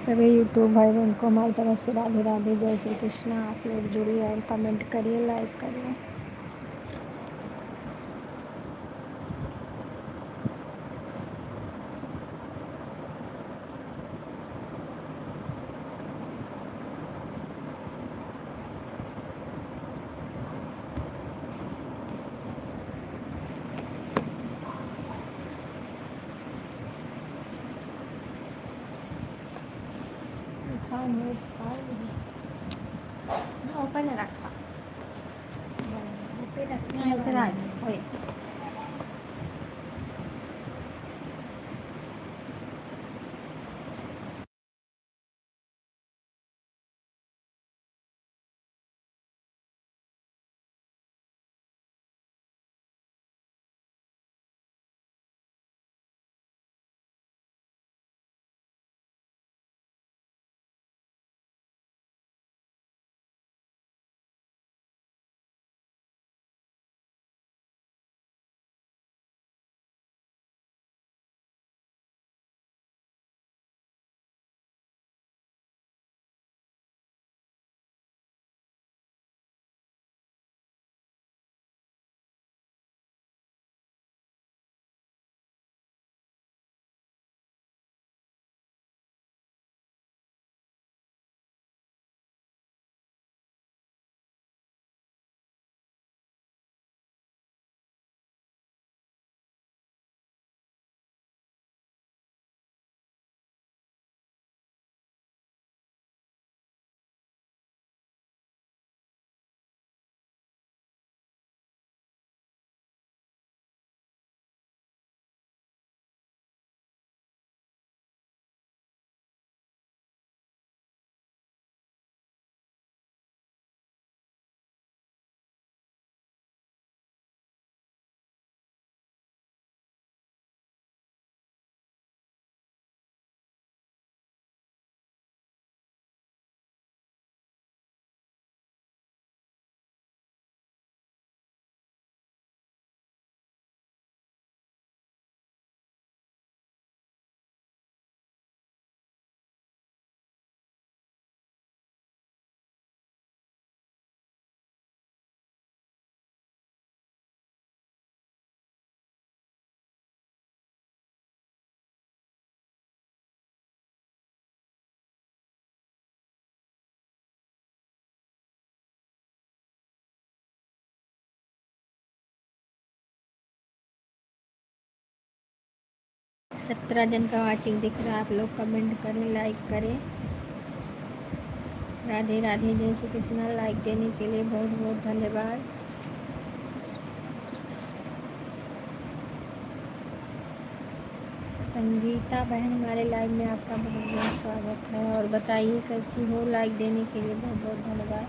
सभी यूट्यूब भाई बहन को हमारी तरफ से राधे राधे, जय श्री कृष्णा। आप लोग जुड़िए और कमेंट करिए, लाइक करिए। ओपन रखा ऐसे ना वही। सत्रह जन का वाचिंग दिख रहा है। आप लोग कमेंट करें, लाइक करें। राधे राधे, जय श्री कृष्णा। लाइक देने के लिए बहुत बहुत धन्यवाद। संगीता बहन, हमारे लाइव में आपका बहुत बहुत स्वागत है। और बताइए कैसी हो। लाइक देने के लिए बहुत बहुत धन्यवाद।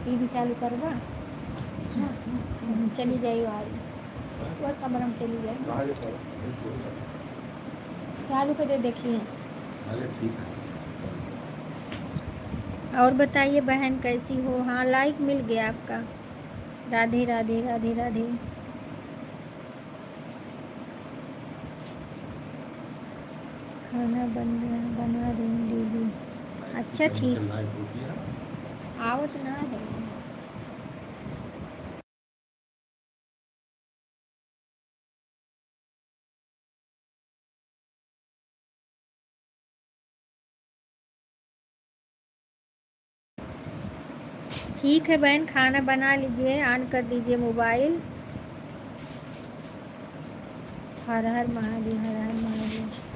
टीवी चालू करवा। चली जाइए और कमर हम चली जाए चालू कर दे, देखिए। और बताइए बहन कैसी हो। हाँ, लाइक मिल गया आपका। राधे राधे राधे राधे। खाना बना रही दीदी। अच्छा ठीक, आवत ना है। ठीक है बहन, खाना बना लीजिए, ऑन कर दीजिए मोबाइल। हर हर महादेव, हर हर महादेव।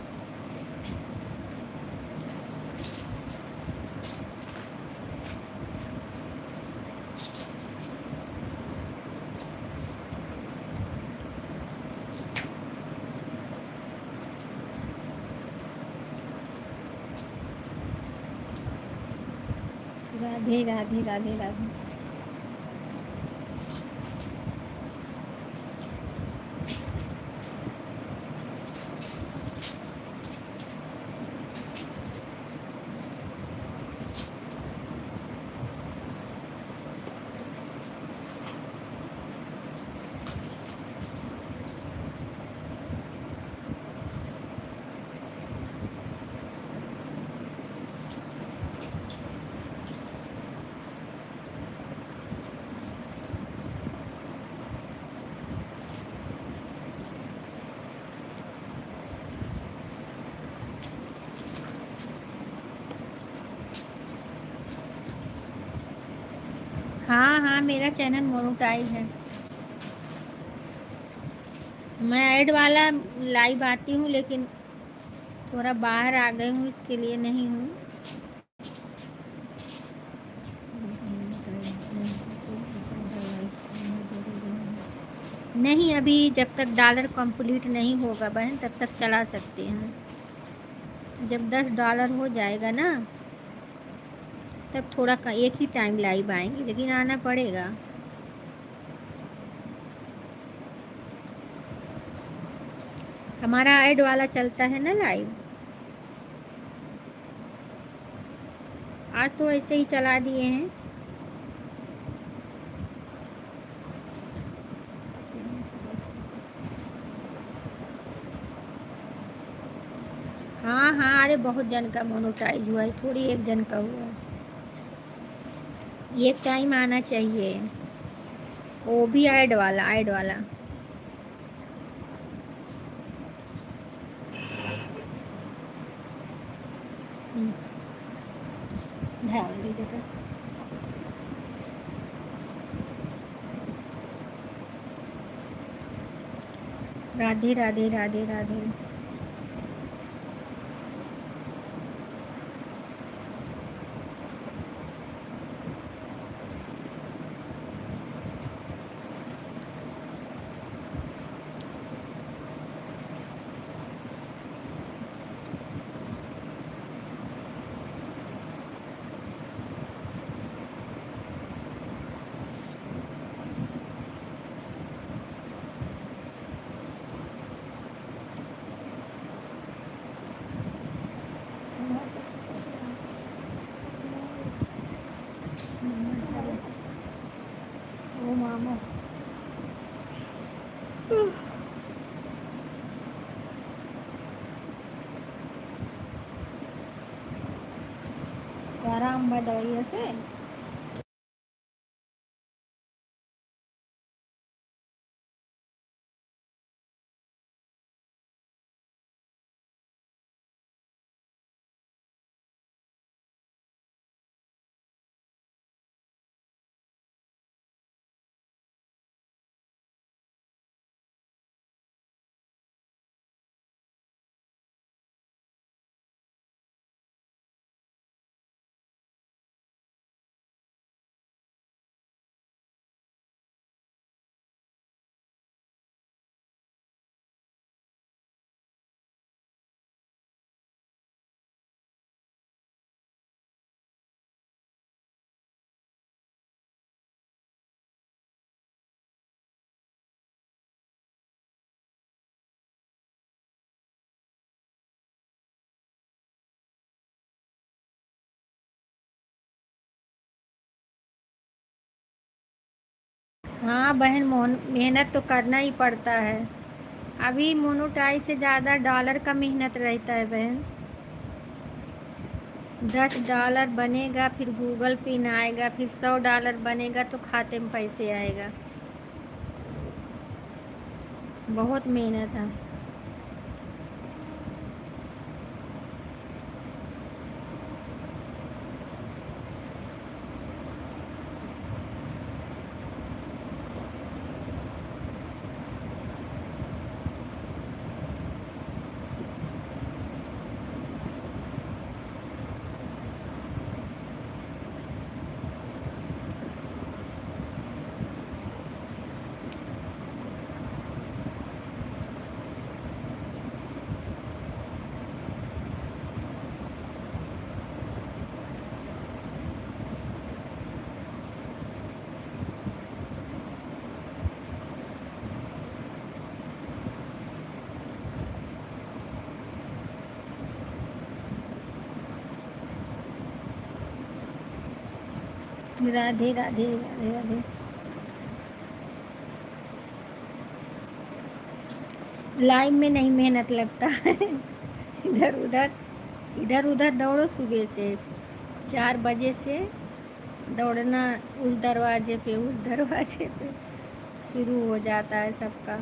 राधे राधे राधे राधे। हाँ हाँ, मेरा चैनल मोनेटाइज है। मैं ऐड वाला लाइव आती हूँ, लेकिन थोड़ा बाहर आ गई हूँ, इसके लिए नहीं हूँ। नहीं, अभी जब तक डॉलर कंप्लीट नहीं होगा बहन, तब तक चला सकते हैं। जब $10 हो जाएगा ना, तब थोड़ा एक ही टाइम लाइव आएंगे, लेकिन आना पड़ेगा। हमारा ऐड वाला चलता है ना लाइव। आज तो ऐसे ही चला दिए हैं। हाँ हाँ, अरे बहुत जन का मोनेटाइज हुआ है, थोड़ी एक जन का हुआ है। ये टाइम आना चाहिए, वो भी ऐड वाला, ऐड वाला। ध्यान दीजिएगा। राधे राधे राधे राधे। ओ मामा, आराम बा दवाई से। हाँ बहन, मेहनत तो करना ही पड़ता है। अभी मोनेटाइज से ज़्यादा डॉलर का मेहनत रहता है बहन। $10 बनेगा, फिर गूगल पिन आएगा, फिर $100 बनेगा तो खाते में पैसे आएगा। बहुत मेहनत है। राधे राधे राधे राधे। लाइव में नहीं मेहनत लगता है। इधर उधर, इधर उधर दौड़ो, सुबह से 4 बजे से दौड़ना, उस दरवाजे पे उस दरवाजे पे शुरू हो जाता है सबका।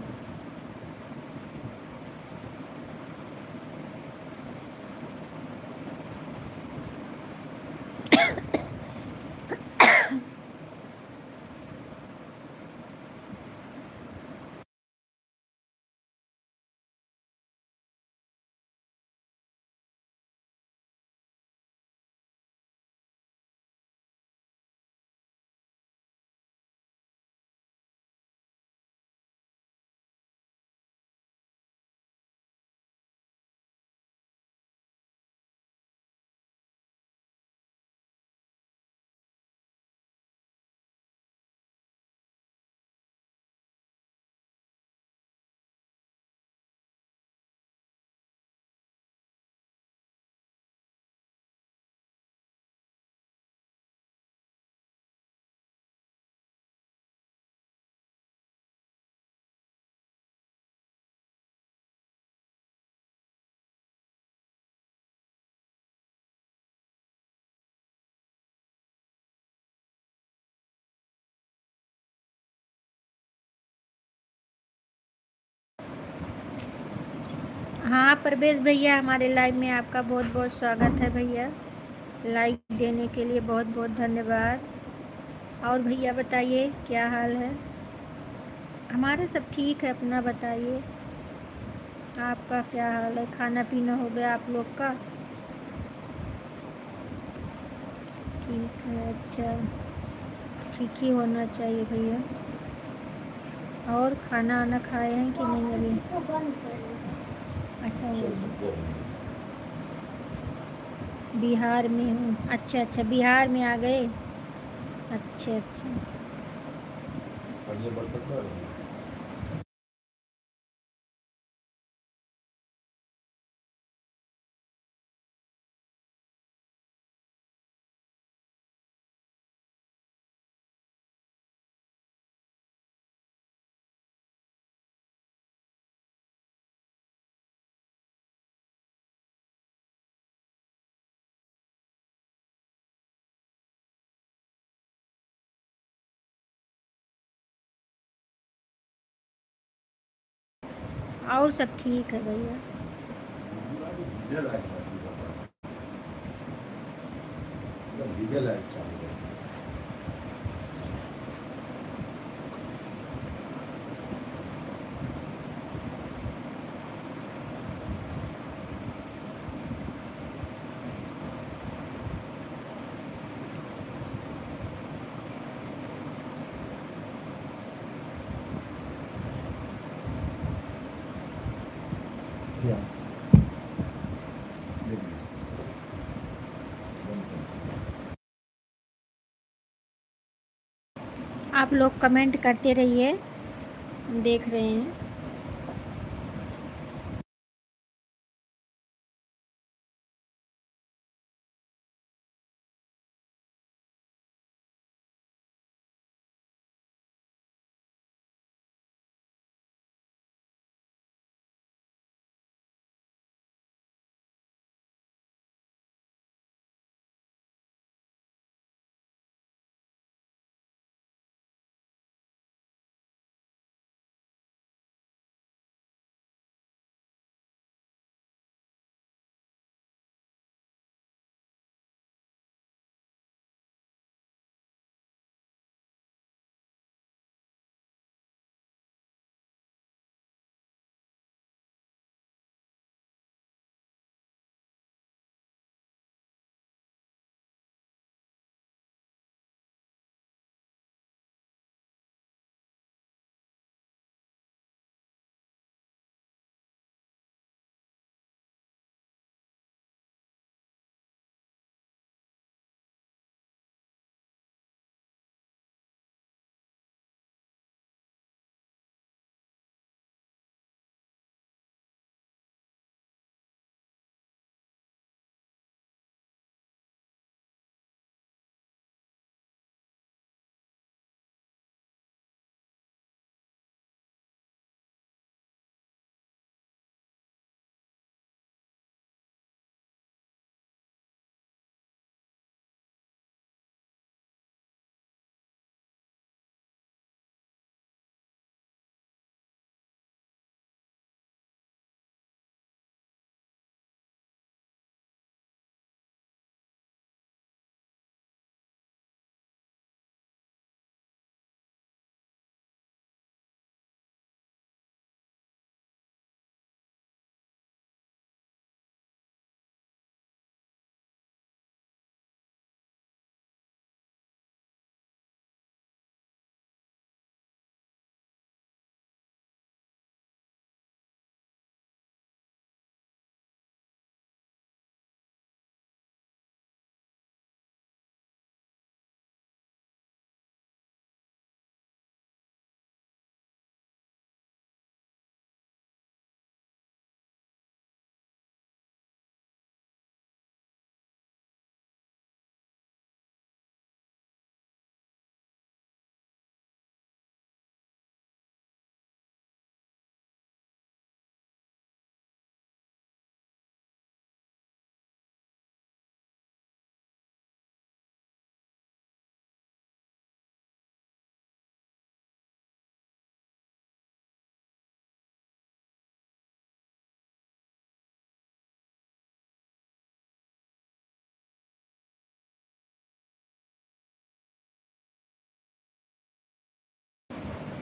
हाँ परवेश भैया, हमारे लाइव में आपका बहुत बहुत स्वागत है भैया। लाइक देने के लिए बहुत बहुत धन्यवाद। और भैया बताइए क्या हाल है? हमारा सब ठीक है, अपना बताइए आपका क्या हाल है? खाना पीना हो गया आप लोग का? ठीक है, अच्छा, ठीक ही होना चाहिए भैया। और खाना वाना खाए हैं कि नहीं अभी? अच्छा, बिहार में हूँ। अच्छा अच्छा, बिहार में आ गए। अच्छा अच्छा। और सब ठीक है भैया। आप लोग कमेंट करते रहिए, हम देख रहे हैं।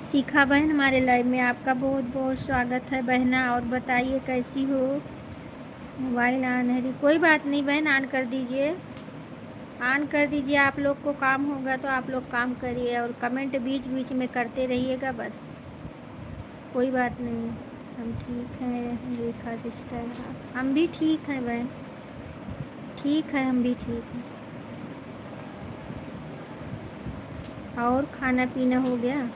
शिखा बहन, हमारे लाइव में आपका बहुत बहुत स्वागत है बहना। और बताइए कैसी हो? मोबाइल ऑन है? कोई बात नहीं बहन, ऑन कर दीजिए, ऑन कर दीजिए। आप लोग को काम होगा तो आप लोग काम करिए और कमेंट बीच बीच में करते रहिएगा, बस कोई बात नहीं। हम ठीक हैं रेखा सिस्टर, हम भी ठीक हैं बहन, ठीक है, हम भी ठीक हैं। और खाना पीना हो गया?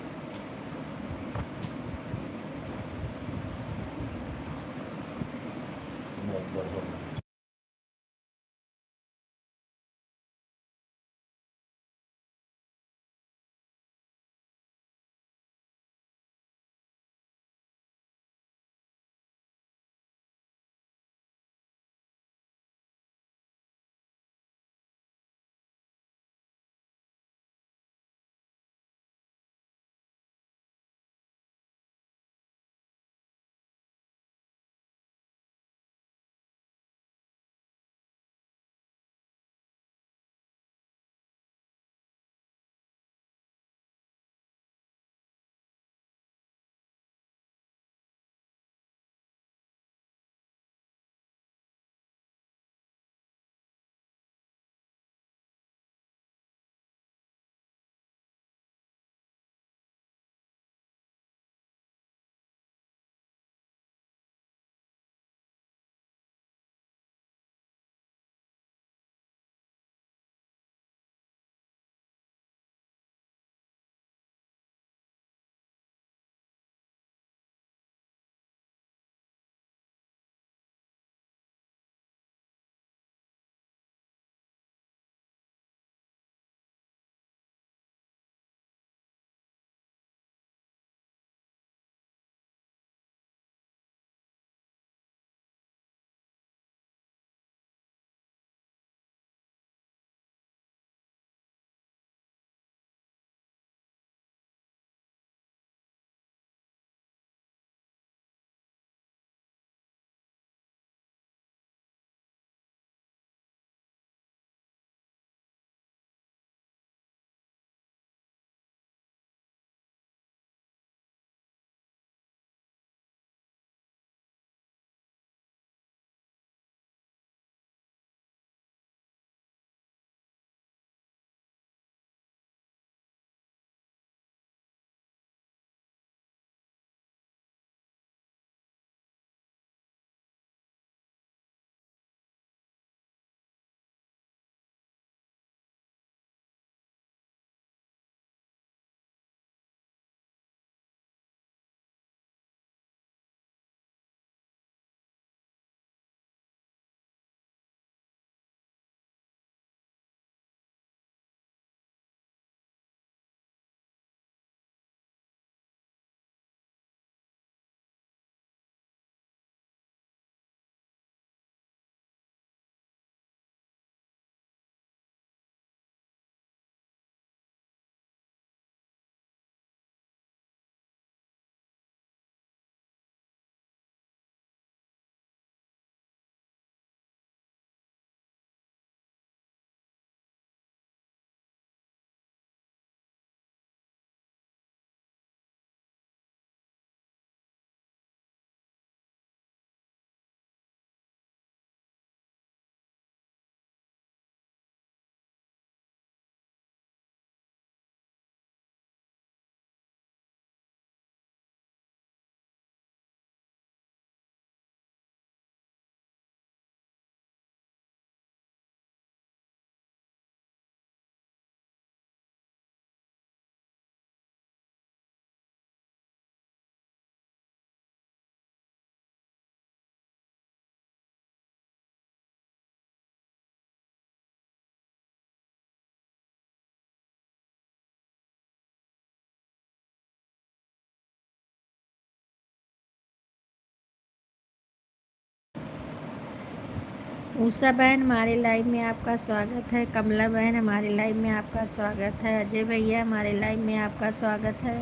उषा बहन, हमारे लाइव में आपका स्वागत है। कमला बहन, हमारे लाइव में आपका स्वागत है। अजय भैया, हमारे लाइव में आपका स्वागत है।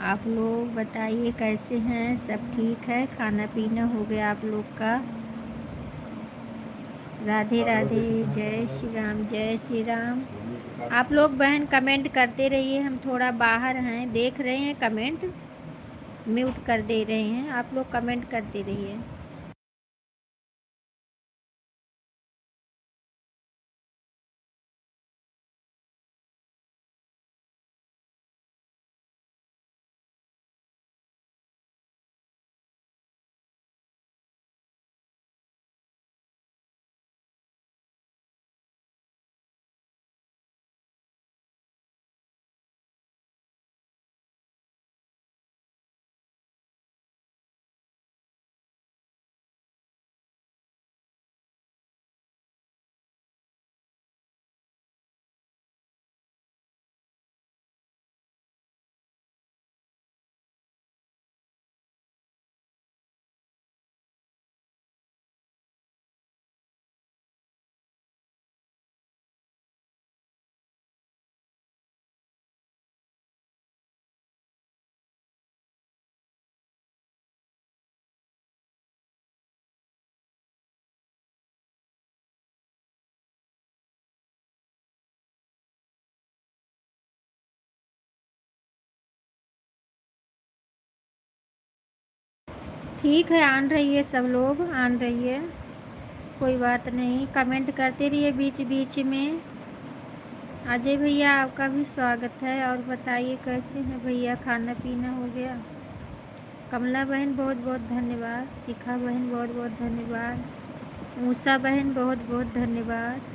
आप लोग बताइए कैसे हैं? सब ठीक है? खाना पीना हो गया आप लोग का? राधे राधे, जय श्री राम, जय श्री राम। आप लोग बहन कमेंट करते रहिए, हम थोड़ा बाहर हैं, देख रहे हैं कमेंट, म्यूट कर दे रहे हैं, आप लोग कमेंट करते रहिए। ठीक है, आन रही है, सब लोग आन रही है, कोई बात नहीं, कमेंट करते रहिए बीच बीच में। अजय भैया आपका भी स्वागत है, और बताइए कैसे हैं भैया, खाना पीना हो गया? कमला बहन बहुत बहुत धन्यवाद, शिखा बहन बहुत बहुत धन्यवाद, ऊषा बहन बहुत बहुत धन्यवाद।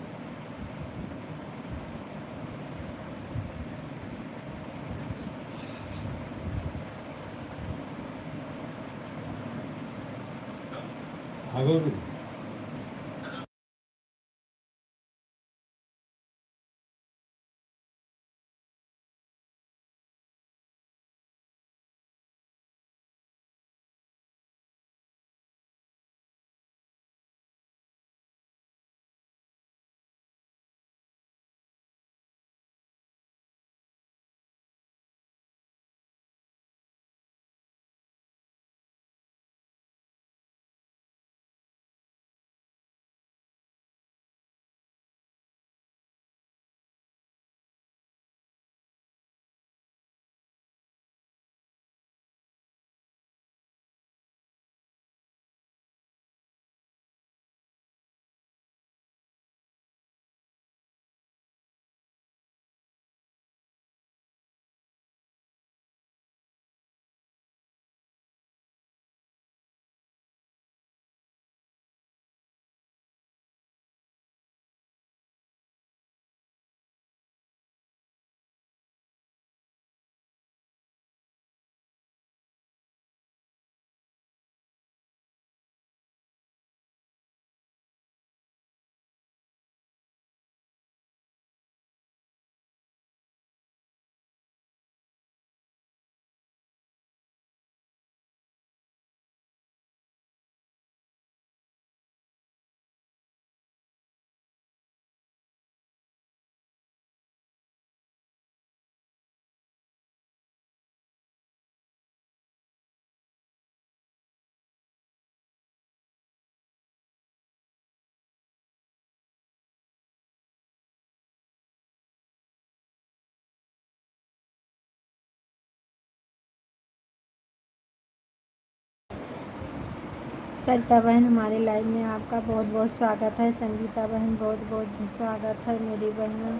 सरिता बहन हमारे लाइव में आपका बहुत बहुत स्वागत है, संगीता बहन बहुत बहुत स्वागत है मेरी बहन,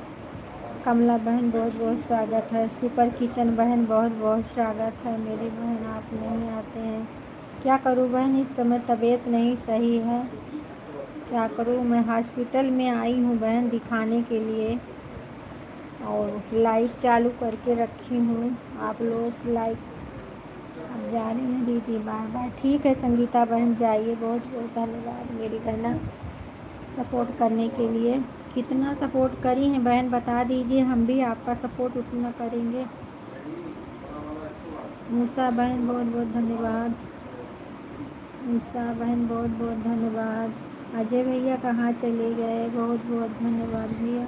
कमला बहन बहुत बहुत स्वागत है, सुपर किचन बहन बहुत बहुत स्वागत है मेरी बहन, आप नहीं आते हैं, क्या करूं बहन, इस समय तबीयत नहीं सही है, क्या करूं, मैं हॉस्पिटल में आई हूं बहन दिखाने के लिए, और लाइव चालू करके रखी हूं, आप लोग लाइव अब जा रही हैं दीदी, बाय बाय। ठीक है संगीता बहन, जाइए, बहुत बहुत धन्यवाद मेरी बहना सपोर्ट करने के लिए, कितना सपोर्ट करी हैं बहन बता दीजिए, हम भी आपका सपोर्ट उतना करेंगे। मूसा बहन बहुत बहुत धन्यवाद, मूसा बहन बहुत बहुत धन्यवाद, अजय भैया कहाँ चले गए, बहुत बहुत धन्यवाद भैया।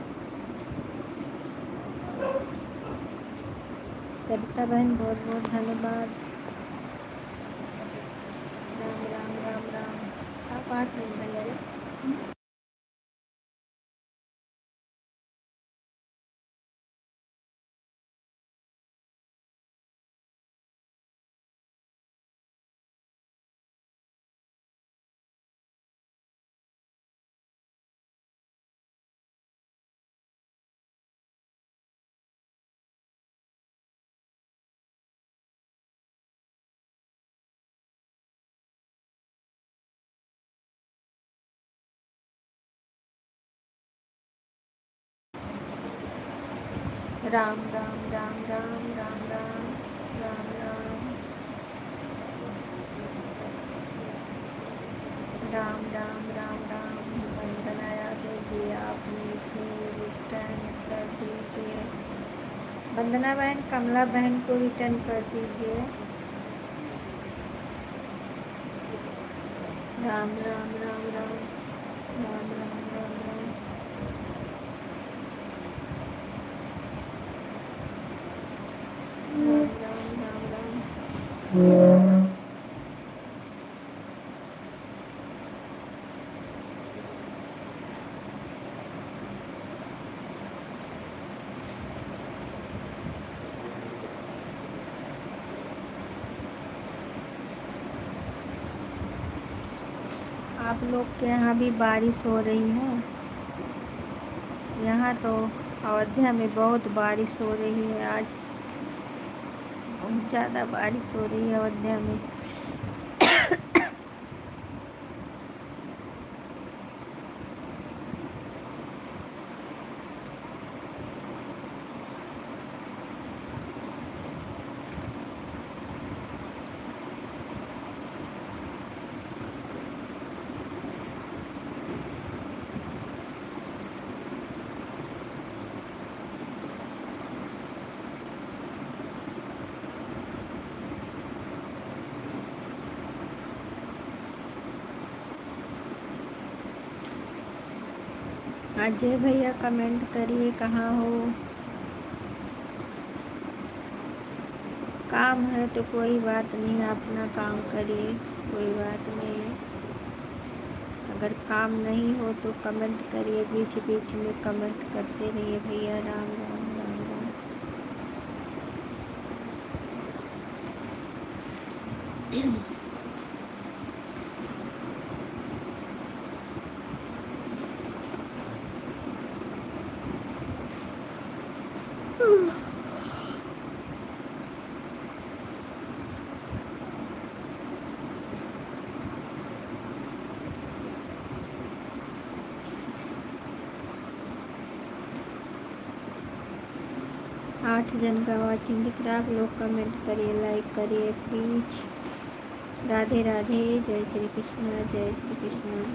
सरिता बहन बहुत बहुत धन्यवाद। राम राम राम राम। आप बात नहीं भैया रे। राम राम राम राम राम राम राम राम राम राम राम राम। वंदना यादव जी आप मुझे रिटर्न कर दीजिए। वंदना बहन कमला बहन को रिटर्न कर दीजिए। राम राम राम राम राम राम राम राम। राम राम राम राम। आप लोग के यहाँ भी बारिश हो रही है? यहाँ तो अयोध्या में बहुत बारिश हो रही है आज। बहुत ज़्यादा बारिश हो रही है अयोध्या में। अजय भैया कमेंट करिए कहाँ हो। काम है तो कोई बात नहीं, अपना काम करिए, कोई बात नहीं है। अगर काम नहीं हो तो कमेंट करिए, बीच बीच में कमेंट करते रहिए भैया। राम राम राम राम। आठ जन का वॉचिंग दिख रहा है। आप लोग कमेंट करिए, लाइक करिए प्लीज। राधे राधे, जय श्री कृष्ण, जय श्री कृष्ण।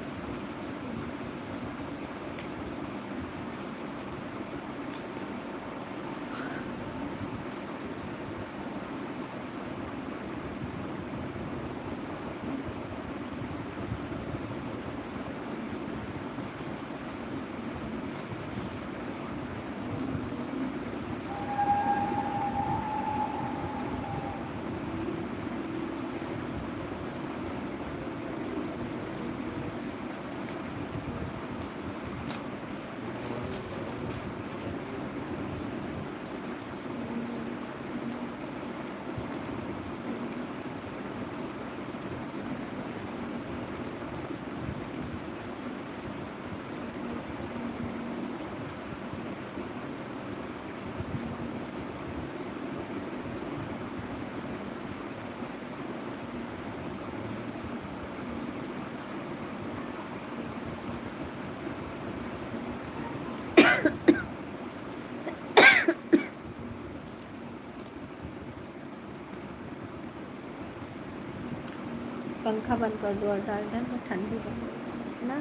पंखा बंद कर दो और डाल देना, ठंडी है ना।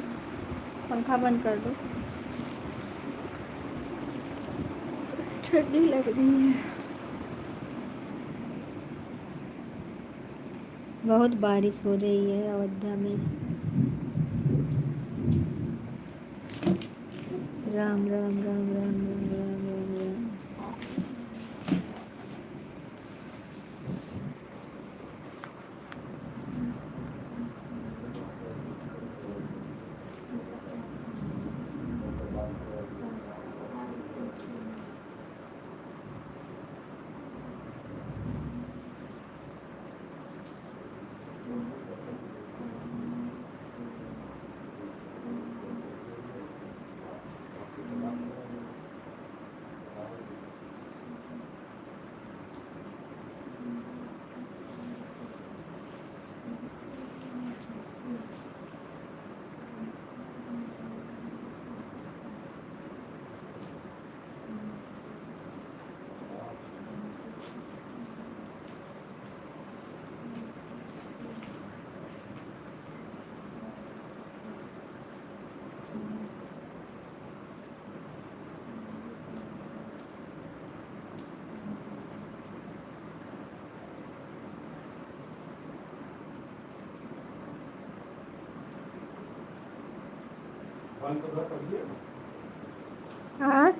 पंखा बंद कर दो, ठंडी लग रही है। बहुत बारिश हो रही है अयोध्या में। राम राम राम राम राम राम राम राम। हाँ।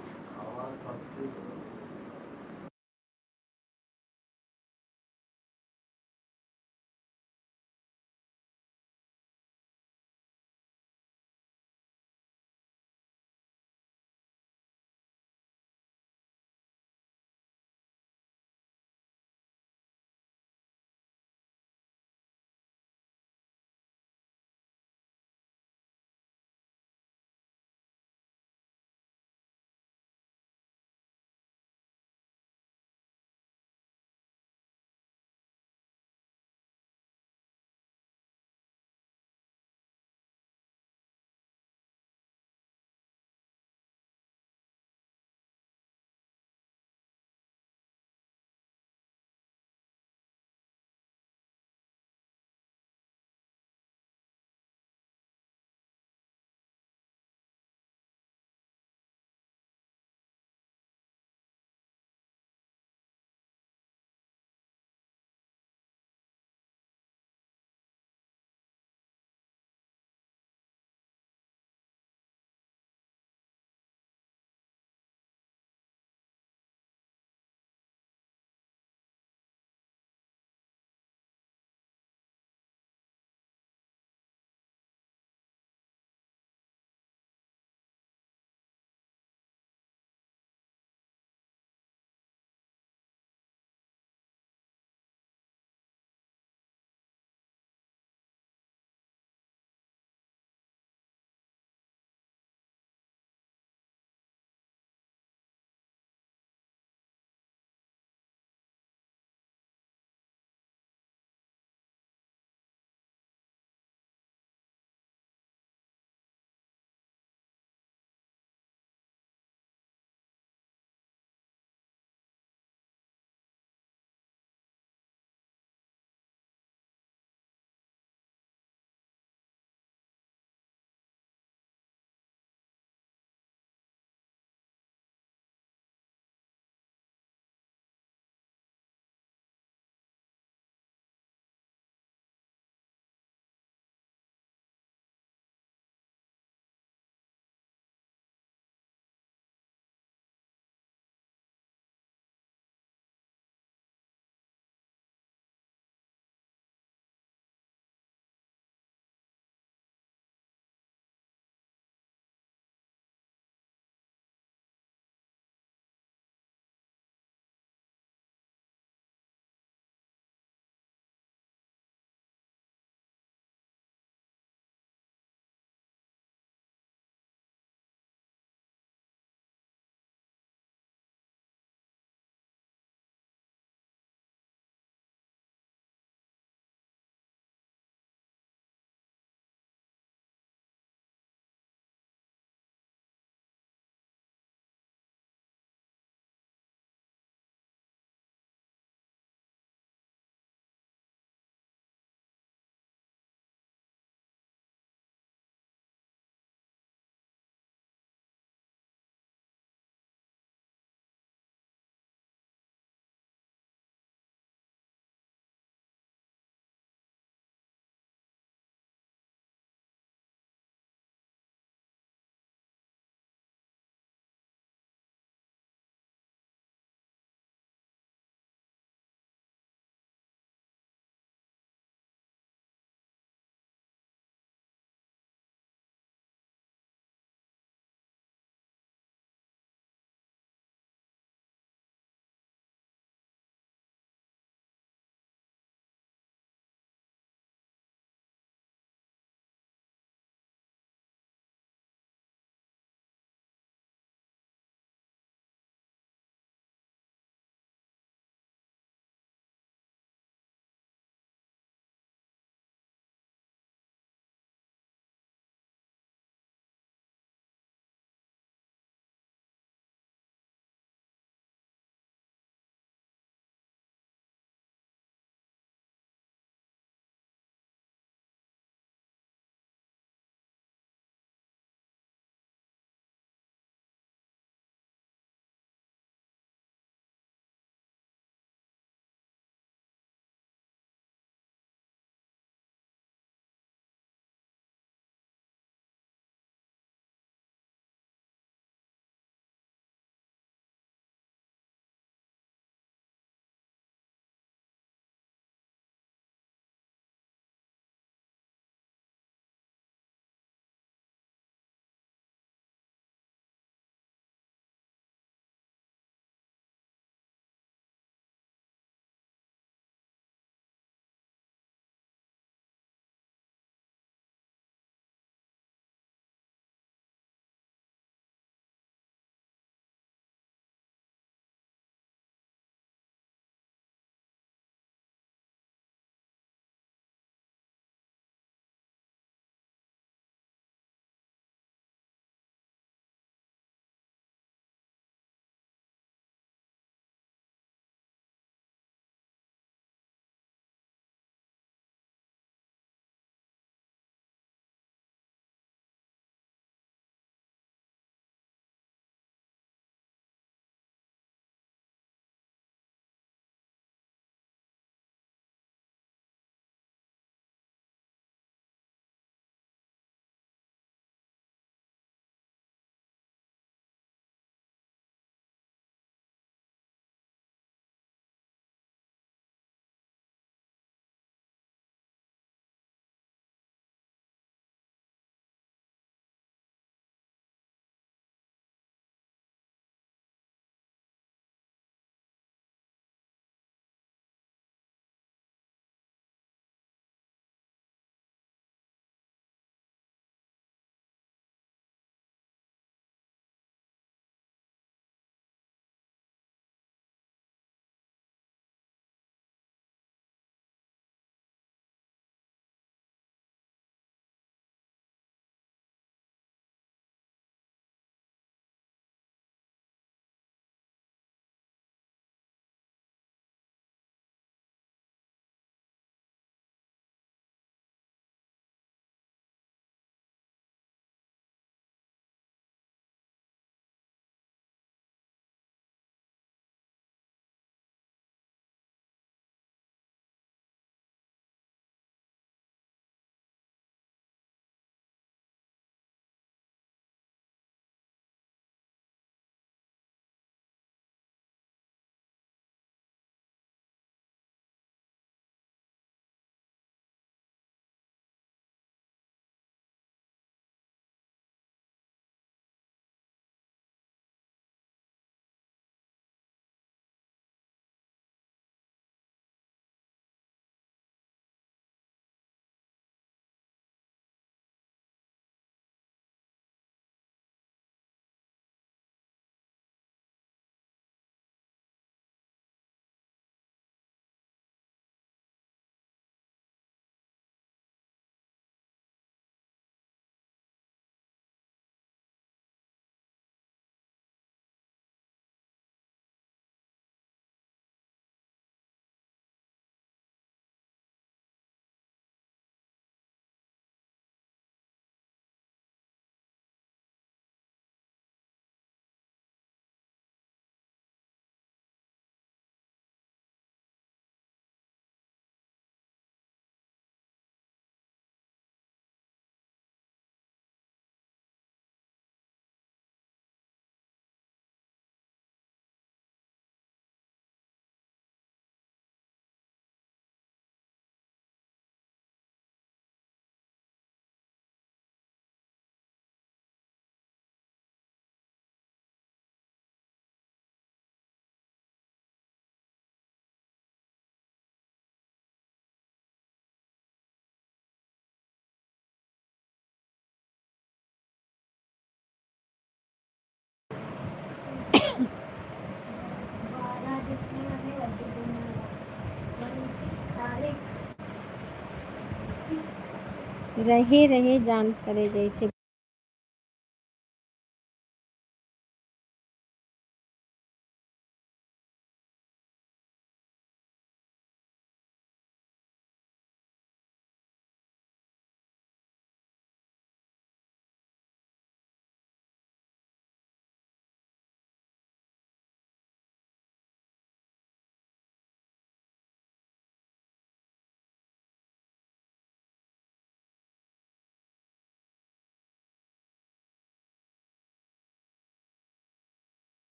रहे रहे जान पड़े जैसे।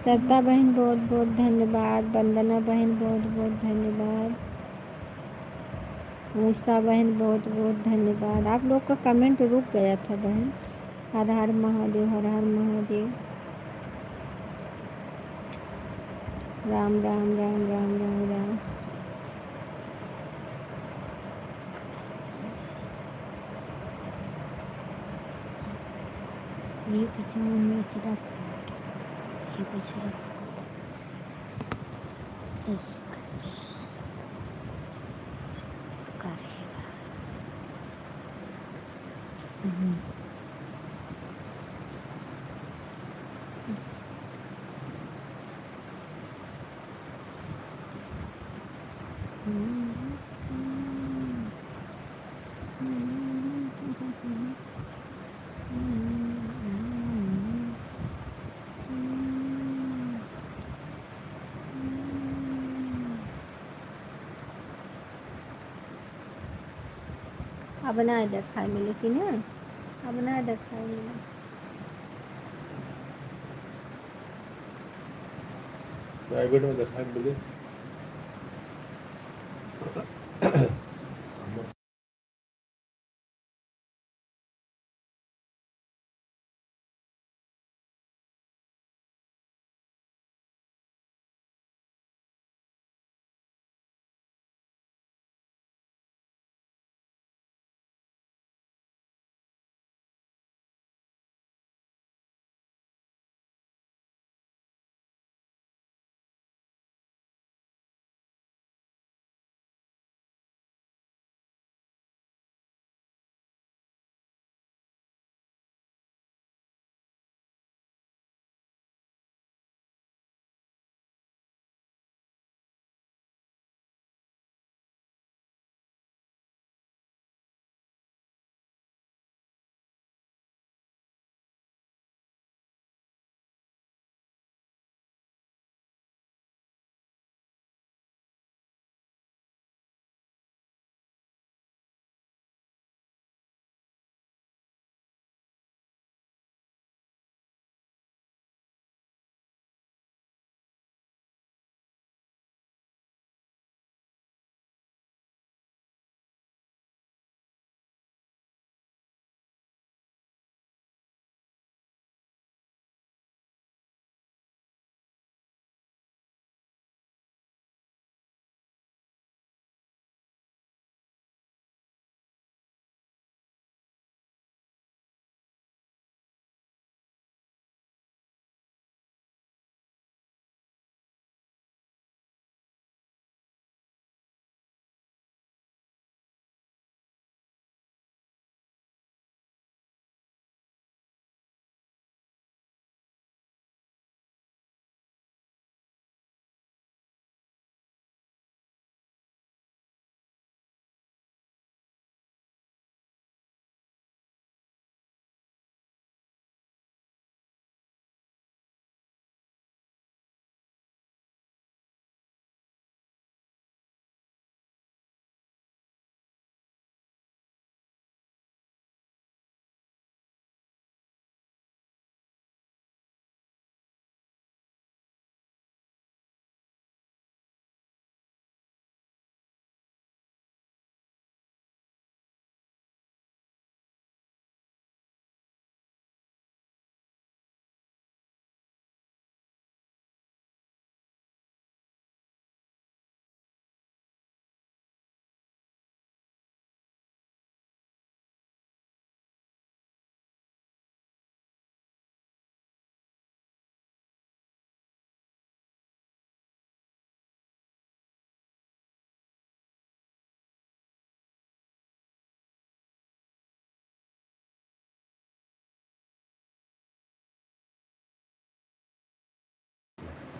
सरिता बहन बहुत बहुत धन्यवाद। वंदना बहन बहुत बहुत धन्यवाद। मूसा बहन बहुत बहुत धन्यवाद। आप लोग का कमेंट रुक गया था बहन। हर हर महादेव, हर हर महादेव। राम राम राम राम राम राम। ये किसी में से रख, इसी पे से रख, इस करेगा। अब ना देखाई मिले कि नहीं, अब ना देखाई मिले। प्राइवेट में दिखाई मिले।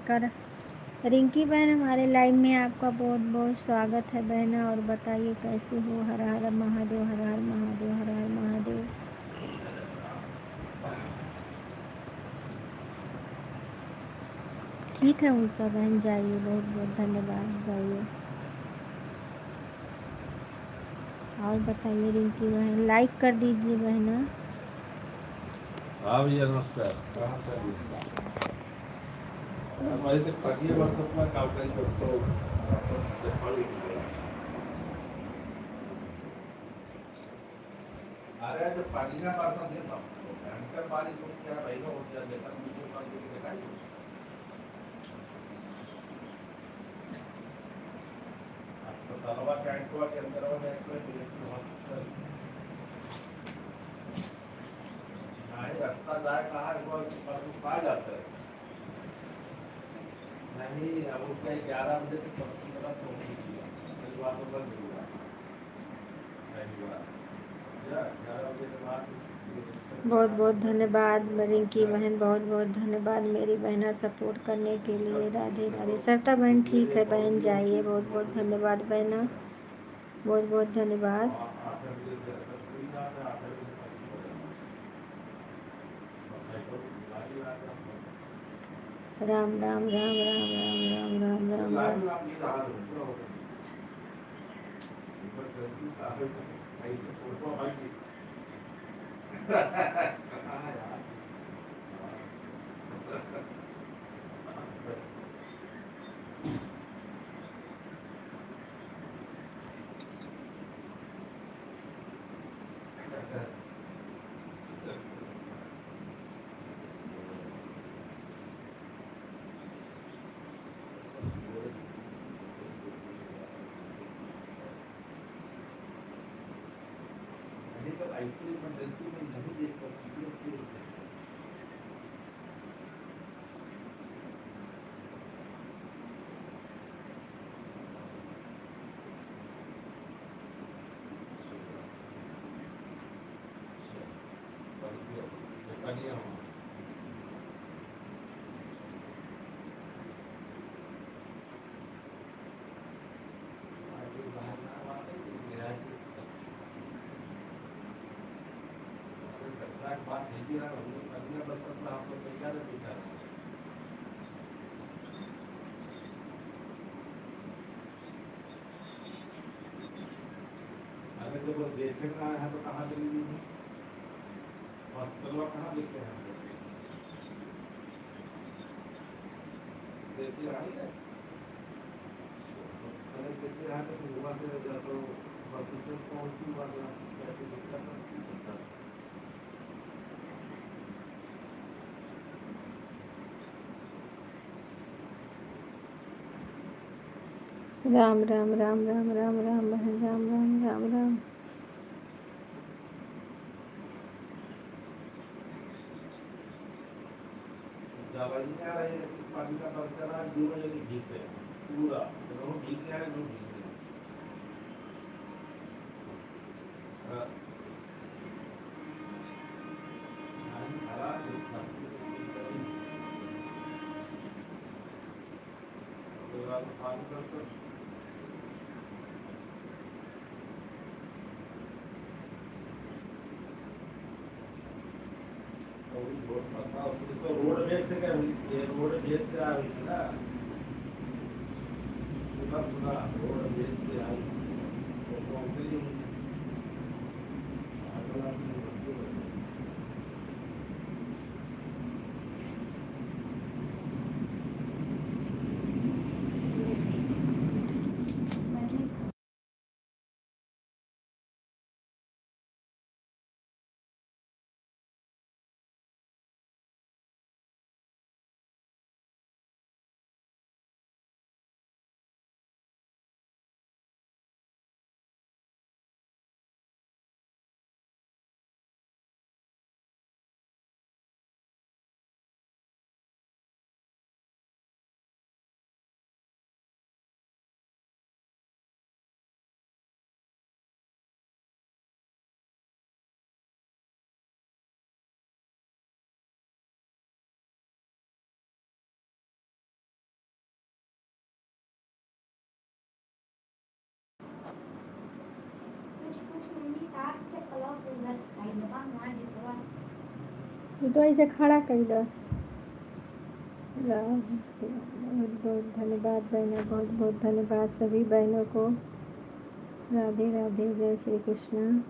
कर रिंकी बहन हमारे लाइव में आपका बहुत बहुत स्वागत है बहना। और बताइए कैसे हो? हर हर महादेव, हर हर महादेव, हर हर महादेव। ठीक है उषा बहन, जाइए, बहुत बहुत धन्यवाद, जाइए। और बताइए रिंकी बहन, लाइक कर दीजिए बहना। हाँ भैया नमस्कार। कहाँ से अभी? हमारे तो पति वर्षों का काउंटर करतो अरे जो पानी ना पाता है ना भयंकर बारिश हो क्या भाई हो गया देखा वीडियो कॉल करके दिखाई अस्पताल कैंटवा के अंदर में एक मिलिट्री हॉस्पिटल नहीं रास्ता जाए कहाँ पा जाता है नहीं अब उसका 11 बजे तक पक्षी वाला तो परिवार को बंद हुआ पहली बार 11 बजे के बाद बहुत बहुत धन्यवाद रिंकी बहन, बहुत बहुत धन्यवाद मेरी बहना सपोर्ट करने के लिए। राधे राधे। सरिता बहन ठीक है बहन, जाइए, बहुत बहुत धन्यवाद बहना, बहुत बहुत धन्यवाद। 8 बजे से 10 बजे जाता है 8 बजे तक बस साइकिल गाड़ी लगा राम राम राम राम राम राम राम राम राम। लाइव आप ये रहा हूँ ऊपर कैसी कागज ऐसे फोटो आई कहाँ यार ऐसी इमरजेंसी में नहीं देखता सीरियस केस में बात नहीं भी रहा अगले बरसात में आपको तैयार है बेचारा अगर जब वो देखने में आया है तो कहाँ चली गई है हॉस्पिटल कहाँ लेके हैं देखिए आई है पहले देखते रहा तो युवा से तो बस पहुंची हुआ राम राम राम राम राम राम बहन, राम राम राम राम। दवाई नहीं आ रही है पानी का बरसाना 2 बजे तक भीगते हैं पूरा दोनों भीग रहे हैं जो भीग रहे हैं हरा पानी का रोडवेज से क्या हुई ये रोडवेज से आ रही थी ना सुना रोडवेज से आई तो पहुंची तो ऐसे खड़ा कर दो। बहुत बहुत धन्यवाद बहनों, बहुत बहुत धन्यवाद सभी बहनों को। राधे राधे, जय श्री कृष्ण।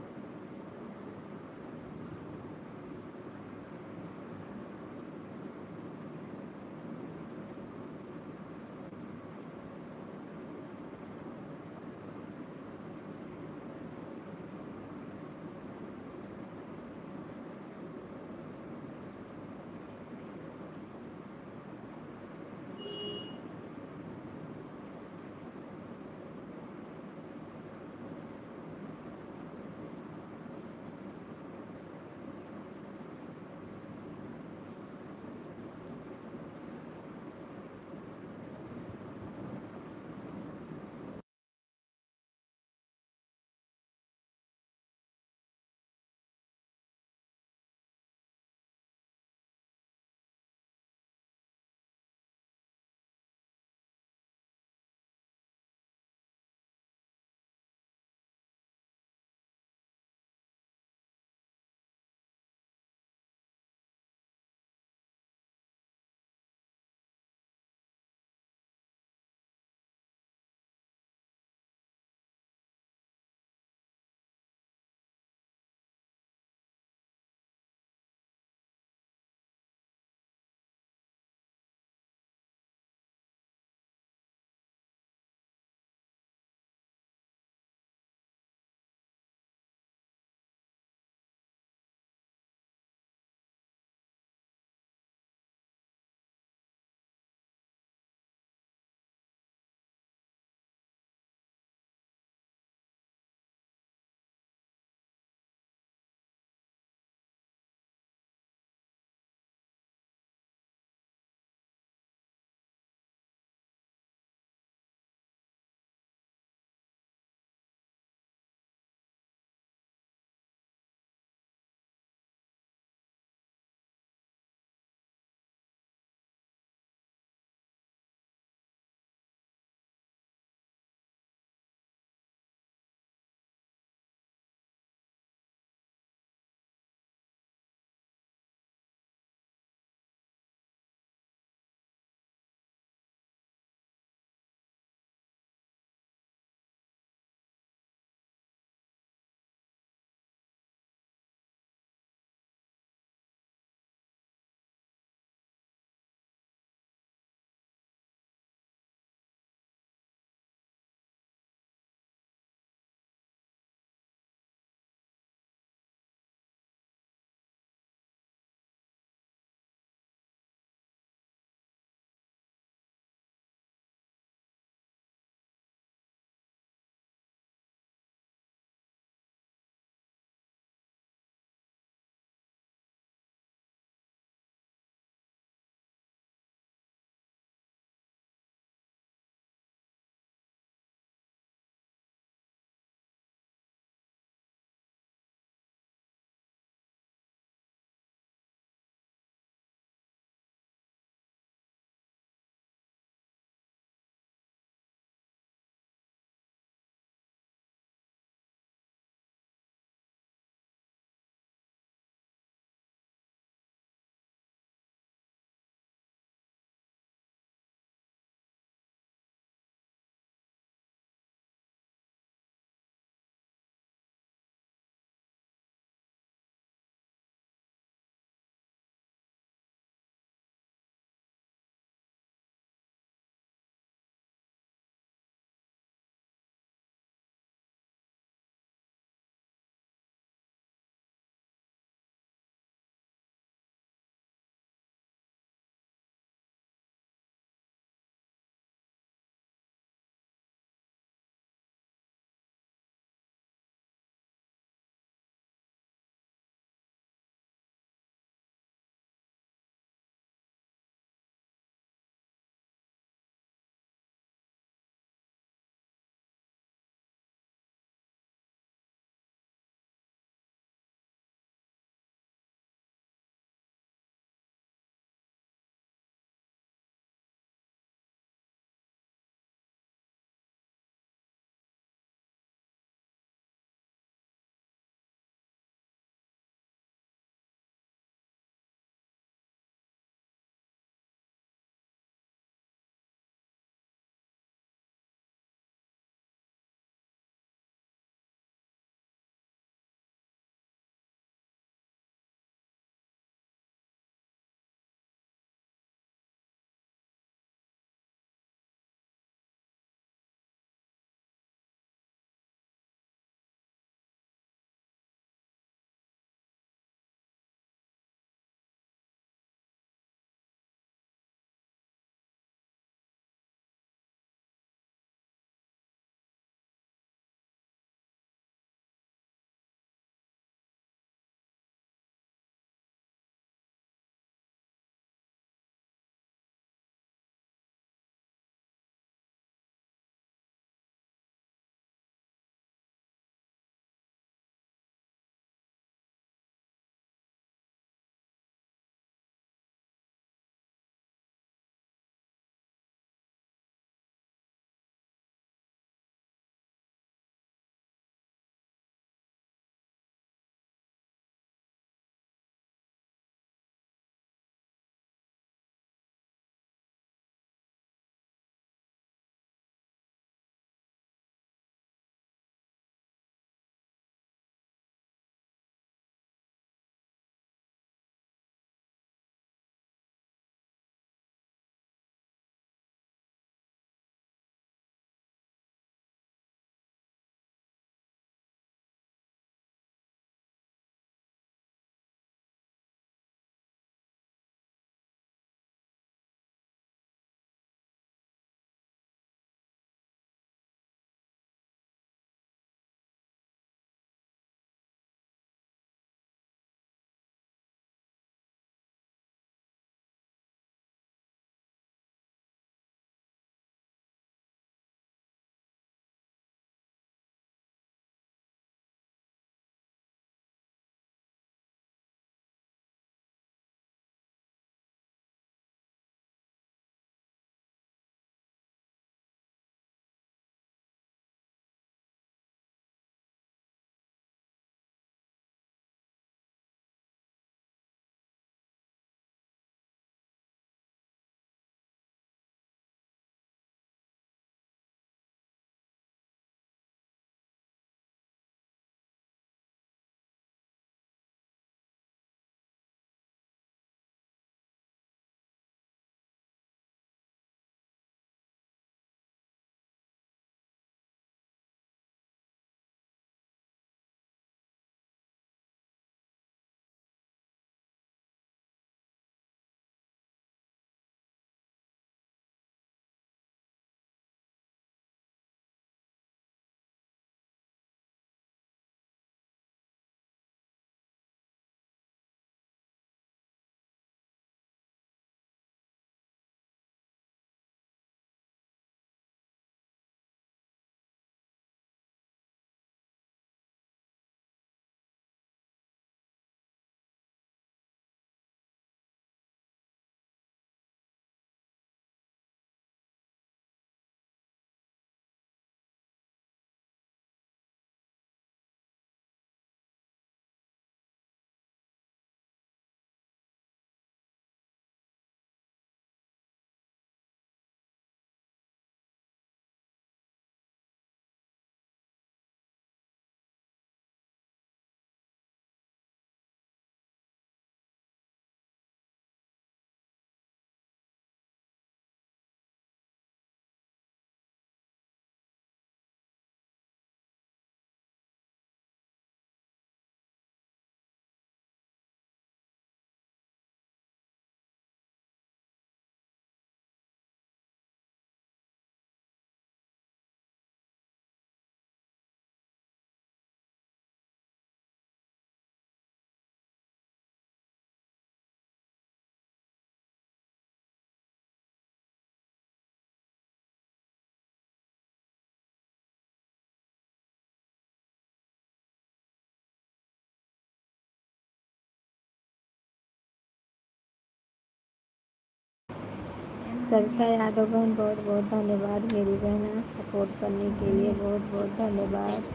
सरिता यादव बहन, बहुत बहुत धन्यवाद मेरी बहना, सपोर्ट करने के लिए बहुत बहुत धन्यवाद।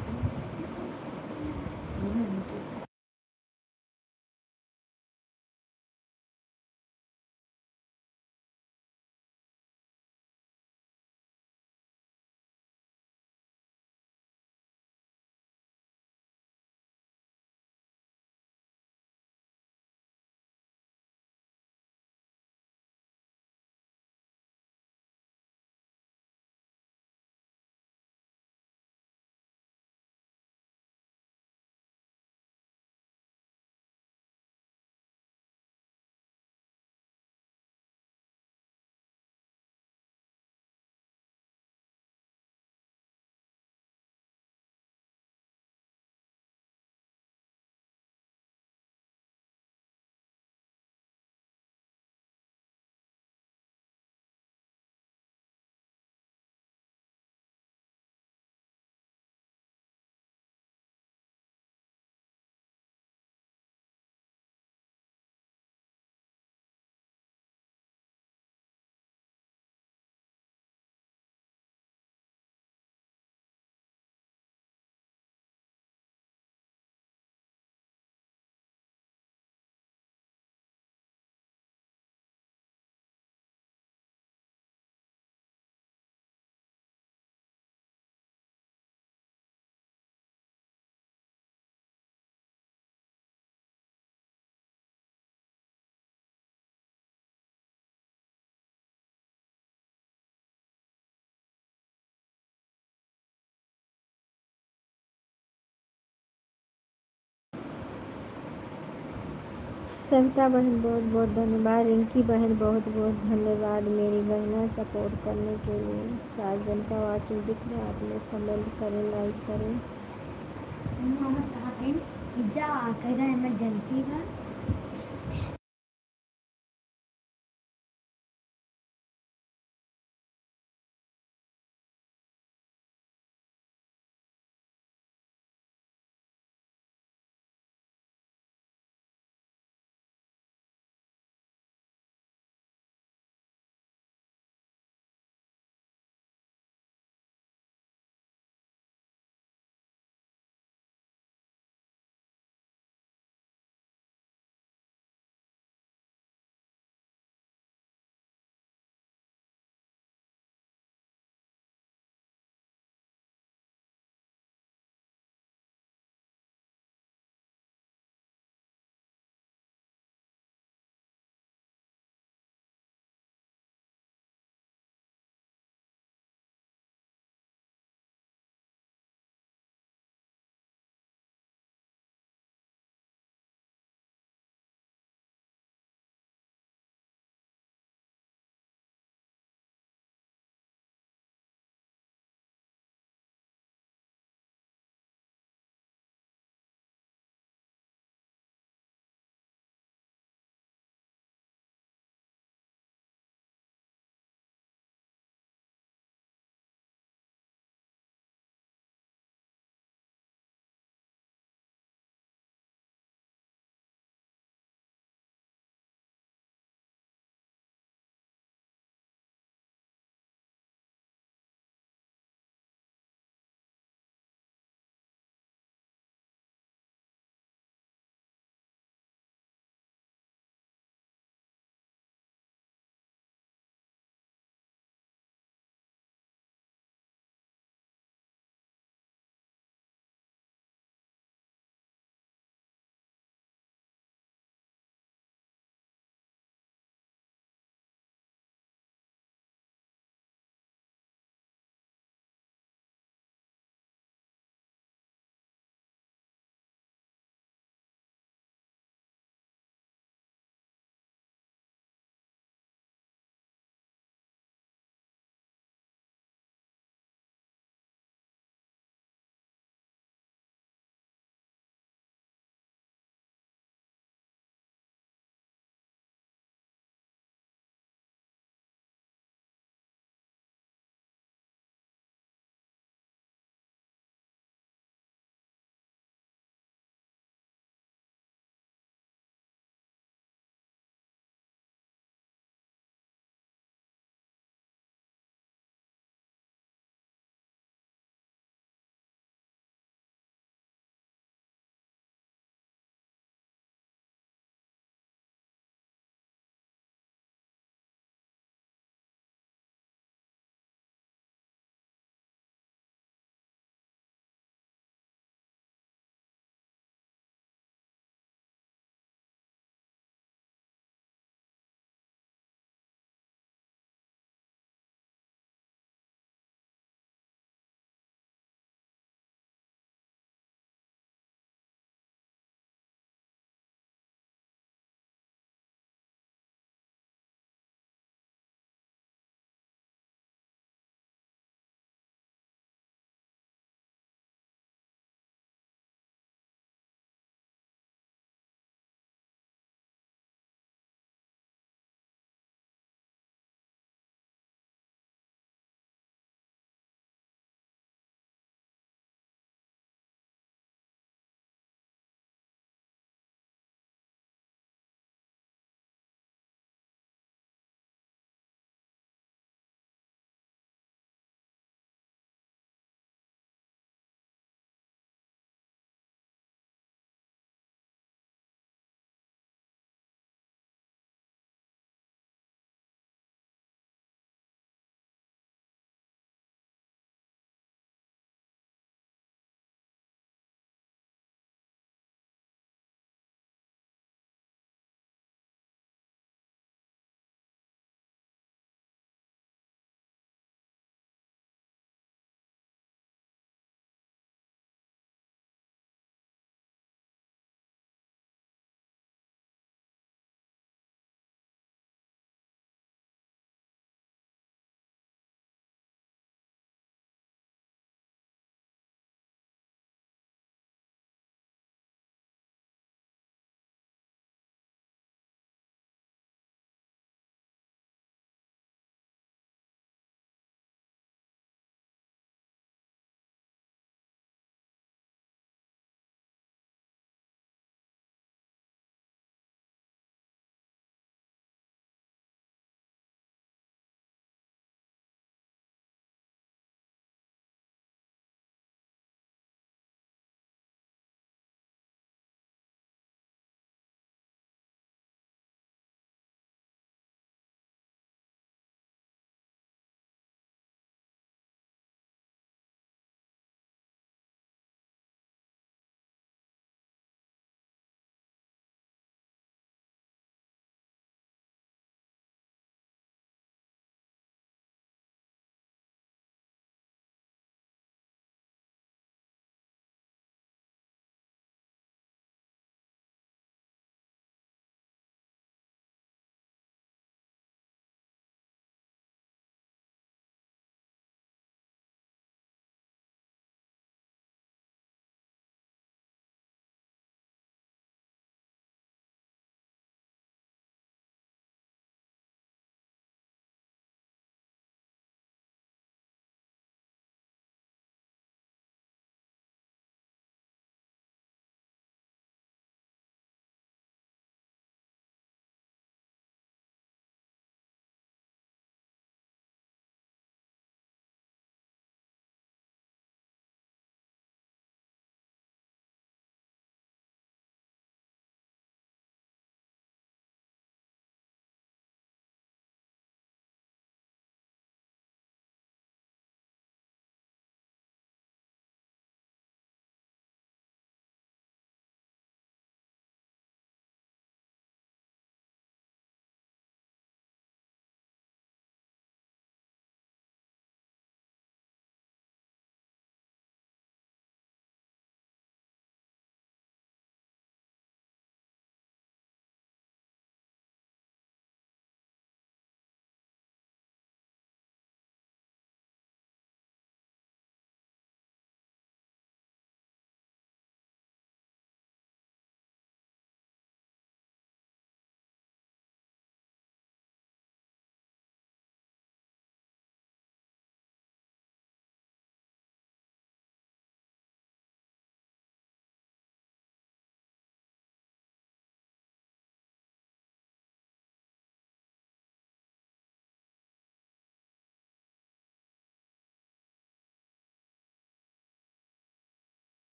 सविता बहन, बहुत बहुत धन्यवाद। रिंकी बहन, बहुत बहुत धन्यवाद मेरी बहना, सपोर्ट करने के लिए। 4 जन का वाचिंग दिख रहा है, आप लोग कमेंट करें, लाइक करें। इमरजेंसी का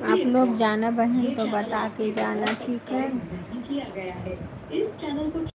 आप लोग जाना बहन तो बता के जाना, ठीक है। किया गया है। इस चैनल को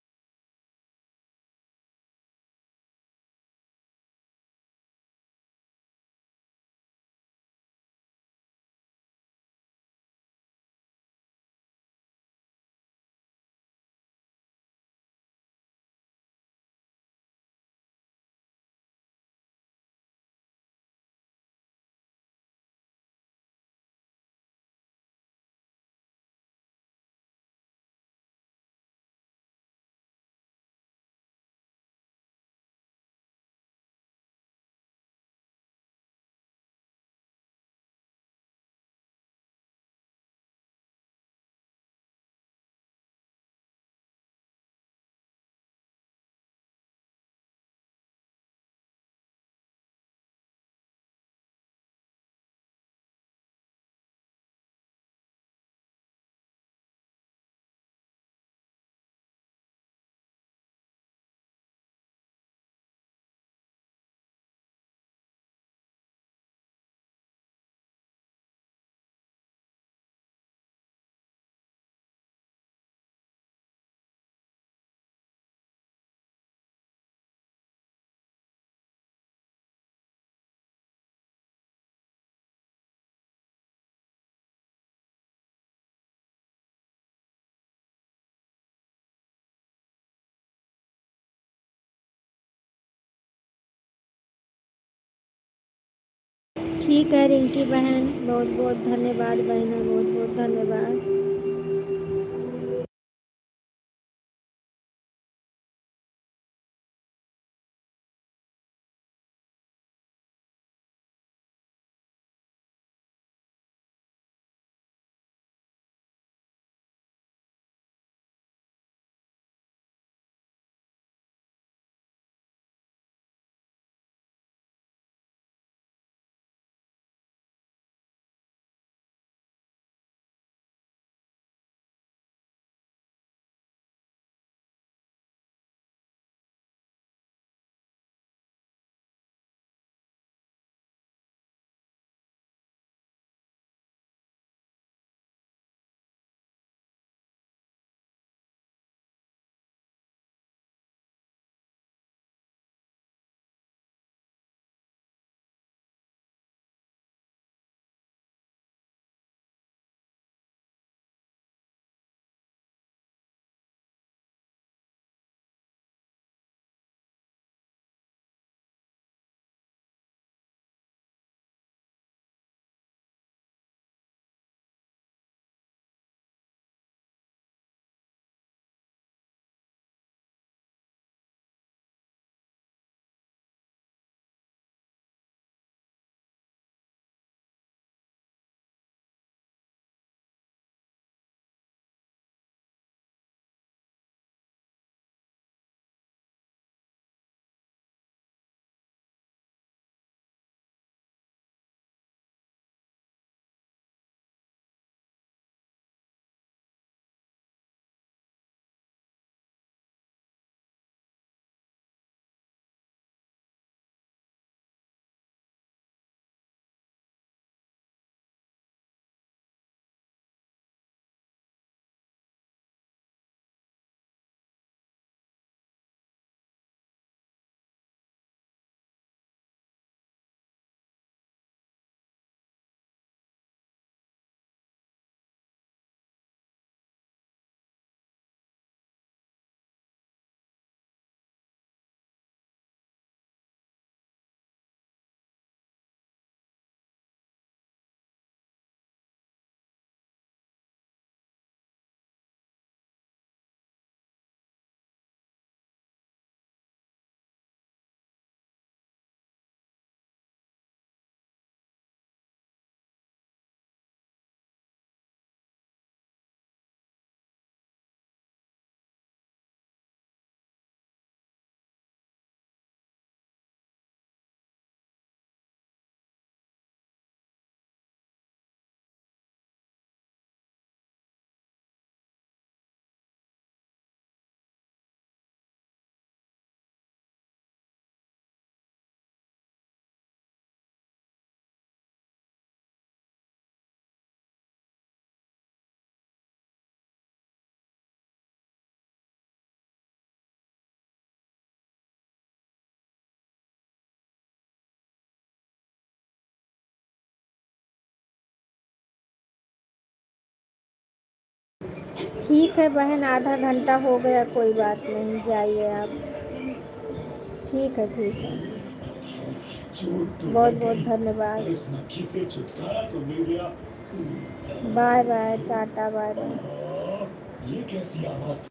ठीक है रिंकी बहन, बहुत बहुत धन्यवाद बहना, बहुत बहुत धन्यवाद। ठीक है बहन, आधा घंटा हो गया, कोई बात नहीं, जाइए आप। ठीक है, ठीक है। चोट तो बहुत लग बहुत गई, धन्यवाद। पर इस मक्खी से छुटकारा तो मिल गया। Bye bye, tata, bye bye. ये कैसी आवाज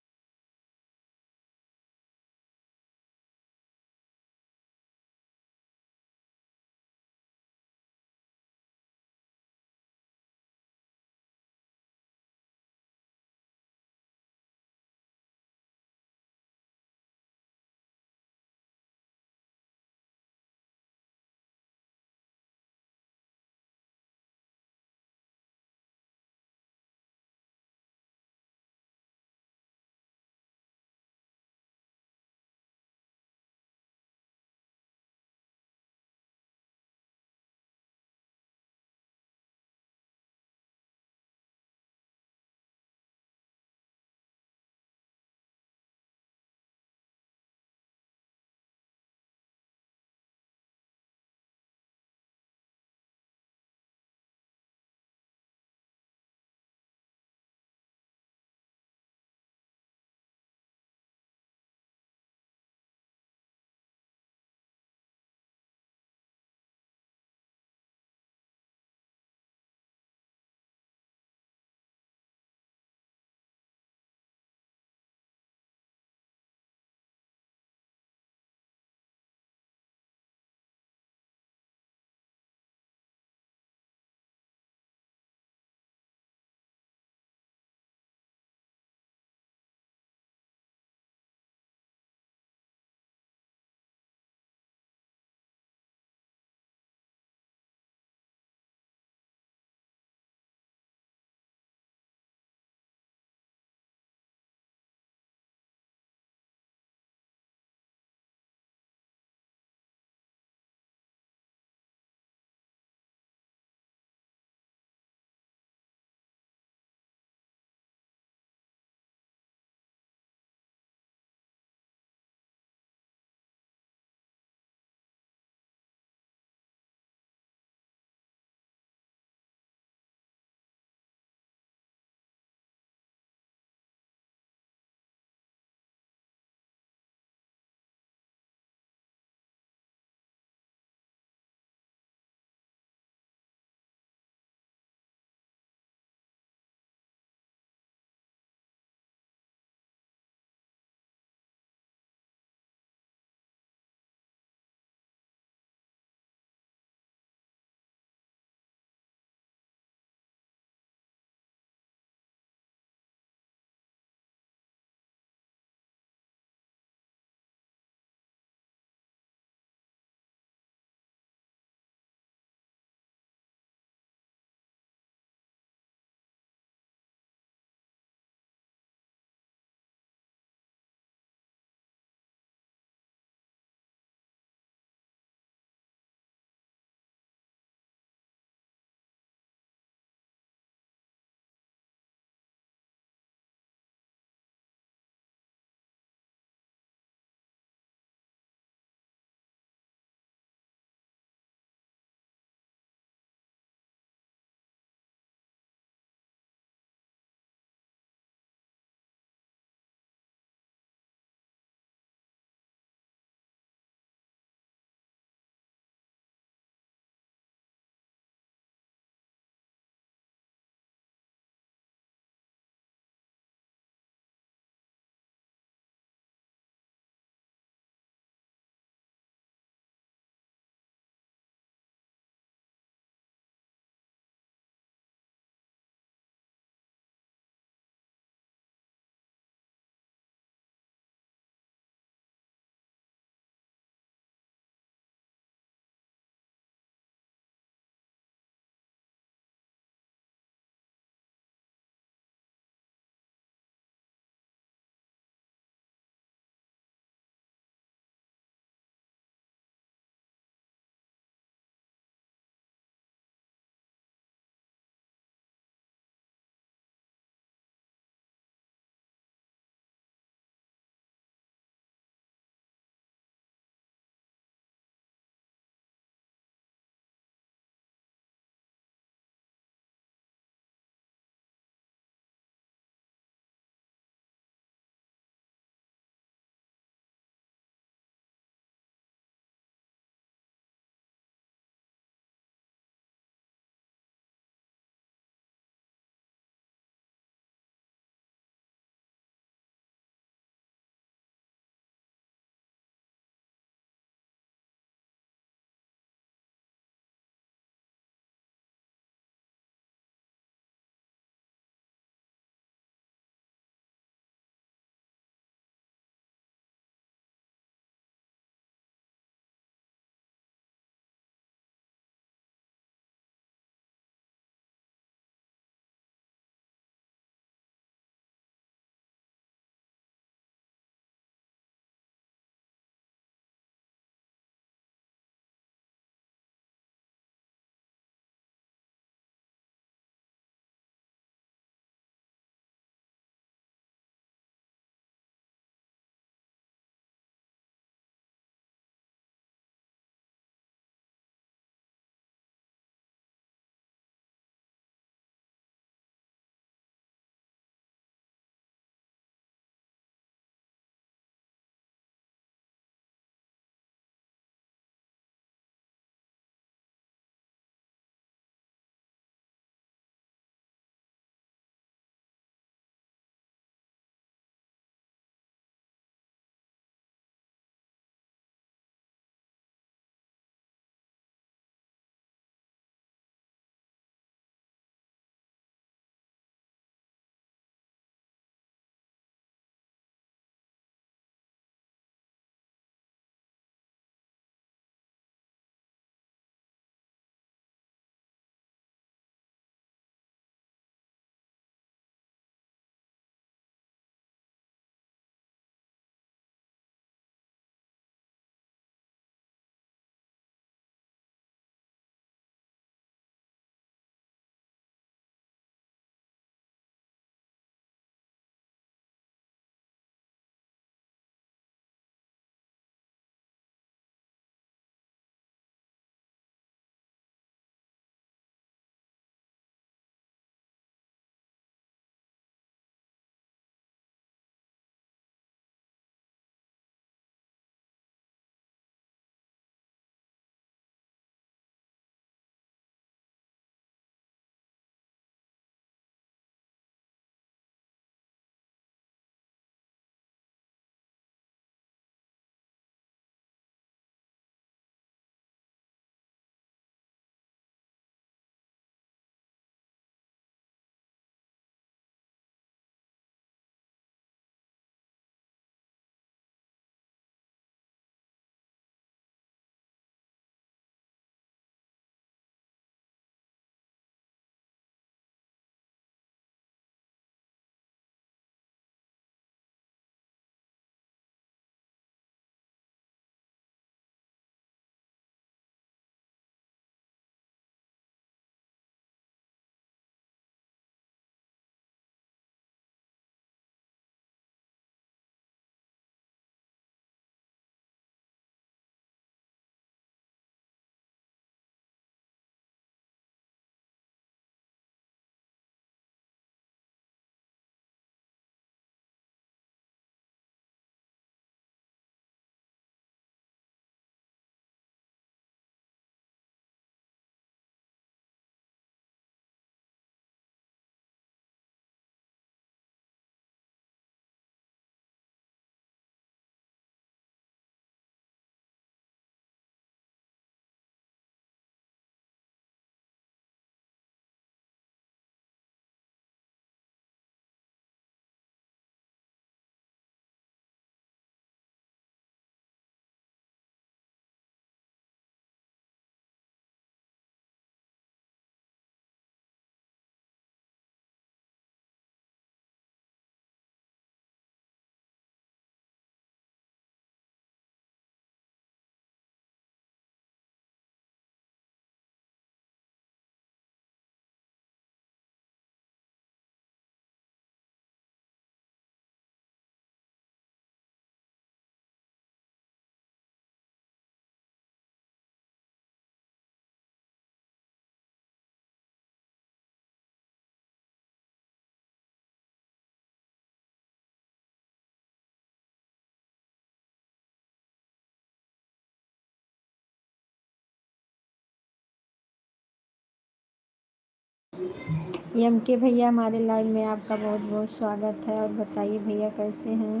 एम के भैया हमारे लाइव में आपका बहुत बहुत स्वागत है। और बताइए भैया कैसे हैं।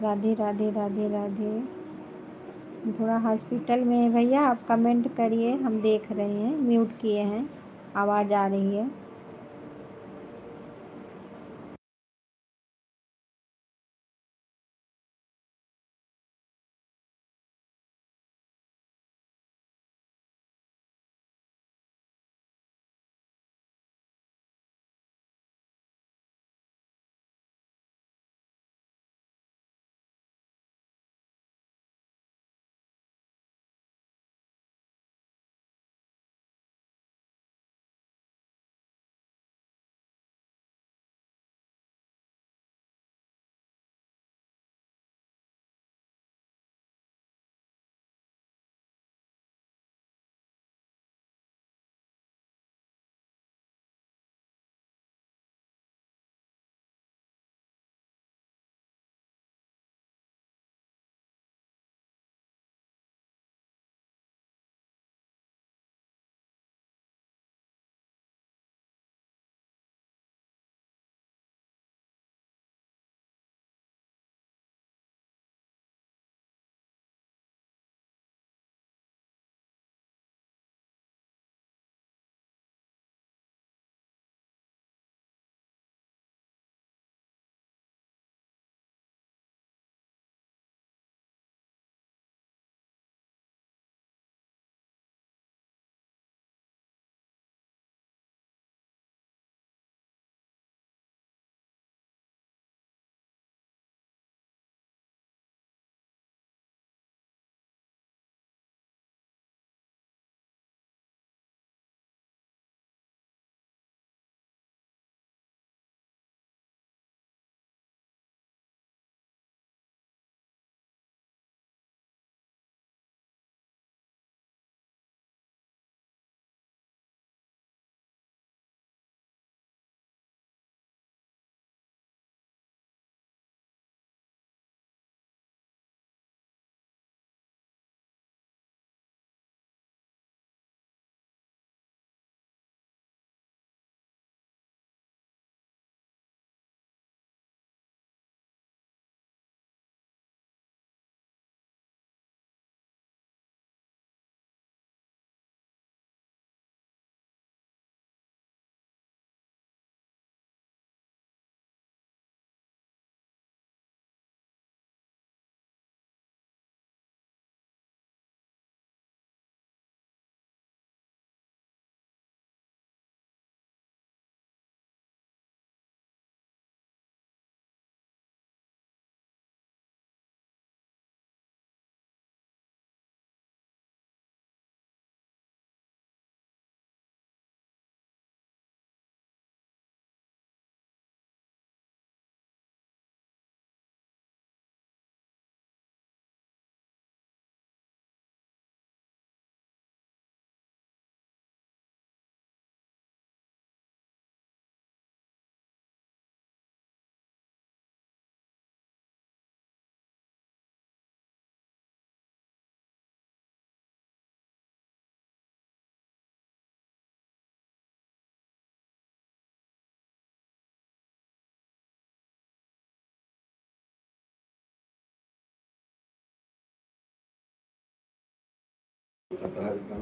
राधे राधे राधे राधे। थोड़ा हॉस्पिटल में है भैया, आप कमेंट करिए, हम देख रहे हैं, म्यूट किए हैं, आवाज़ आ रही है।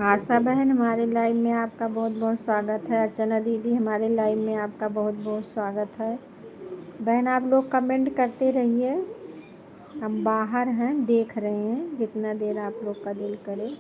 आशा बहन हमारे लाइव में आपका बहुत बहुत स्वागत है। अर्चना दीदी हमारे लाइव में आपका बहुत बहुत स्वागत है। बहन आप लोग कमेंट करते रहिए, हम बाहर हैं, देख रहे हैं, जितना देर आप लोग का दिल करे।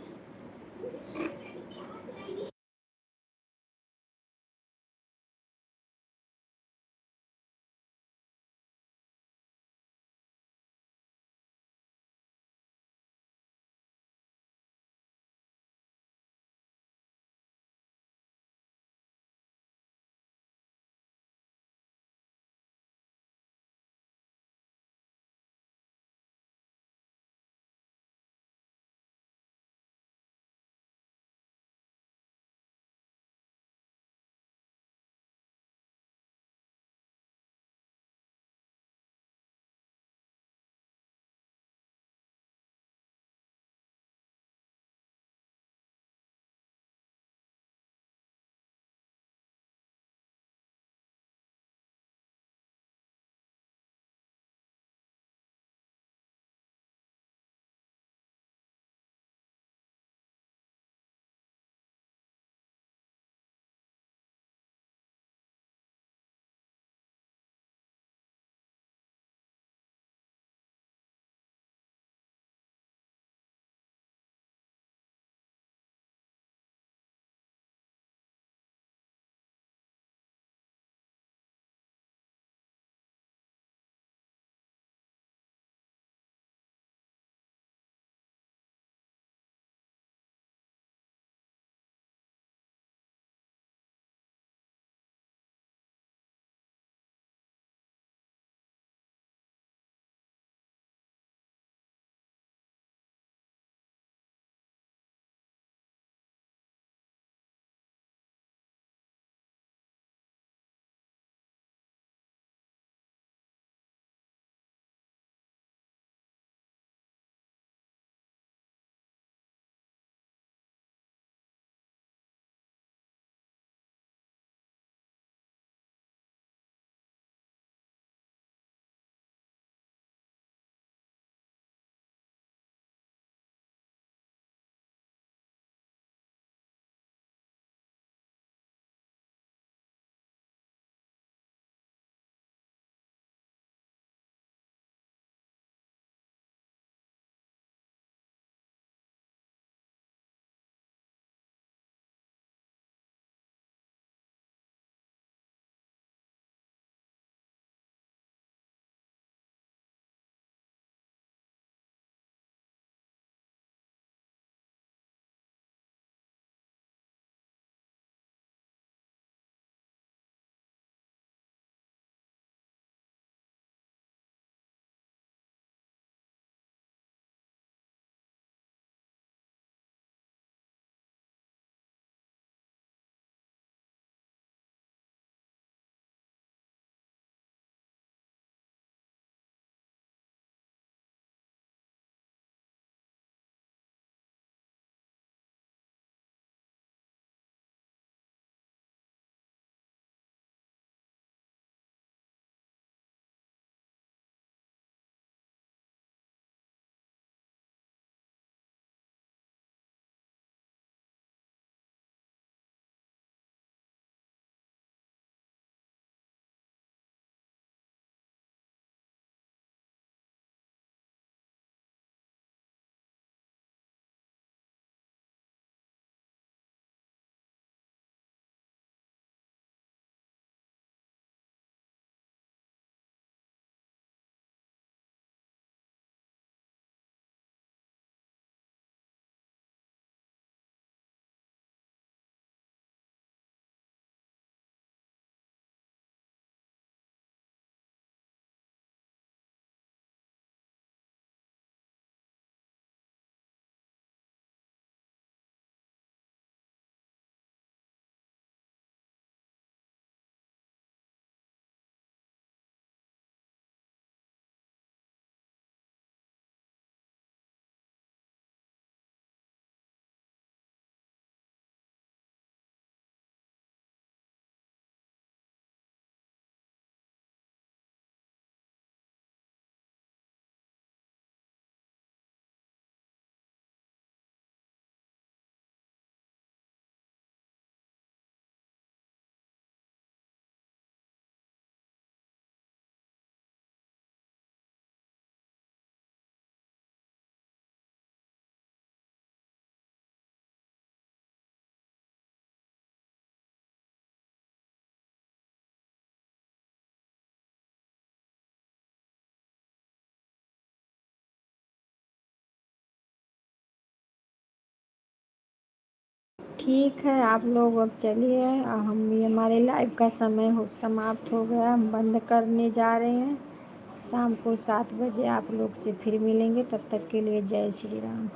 ठीक है आप लोग अब चलिए, हम ये हमारे लाइव का समय समाप्त हो गया, हम बंद करने जा रहे हैं। शाम को 7 बजे आप लोग से फिर मिलेंगे, तब तक के लिए जय श्री राम।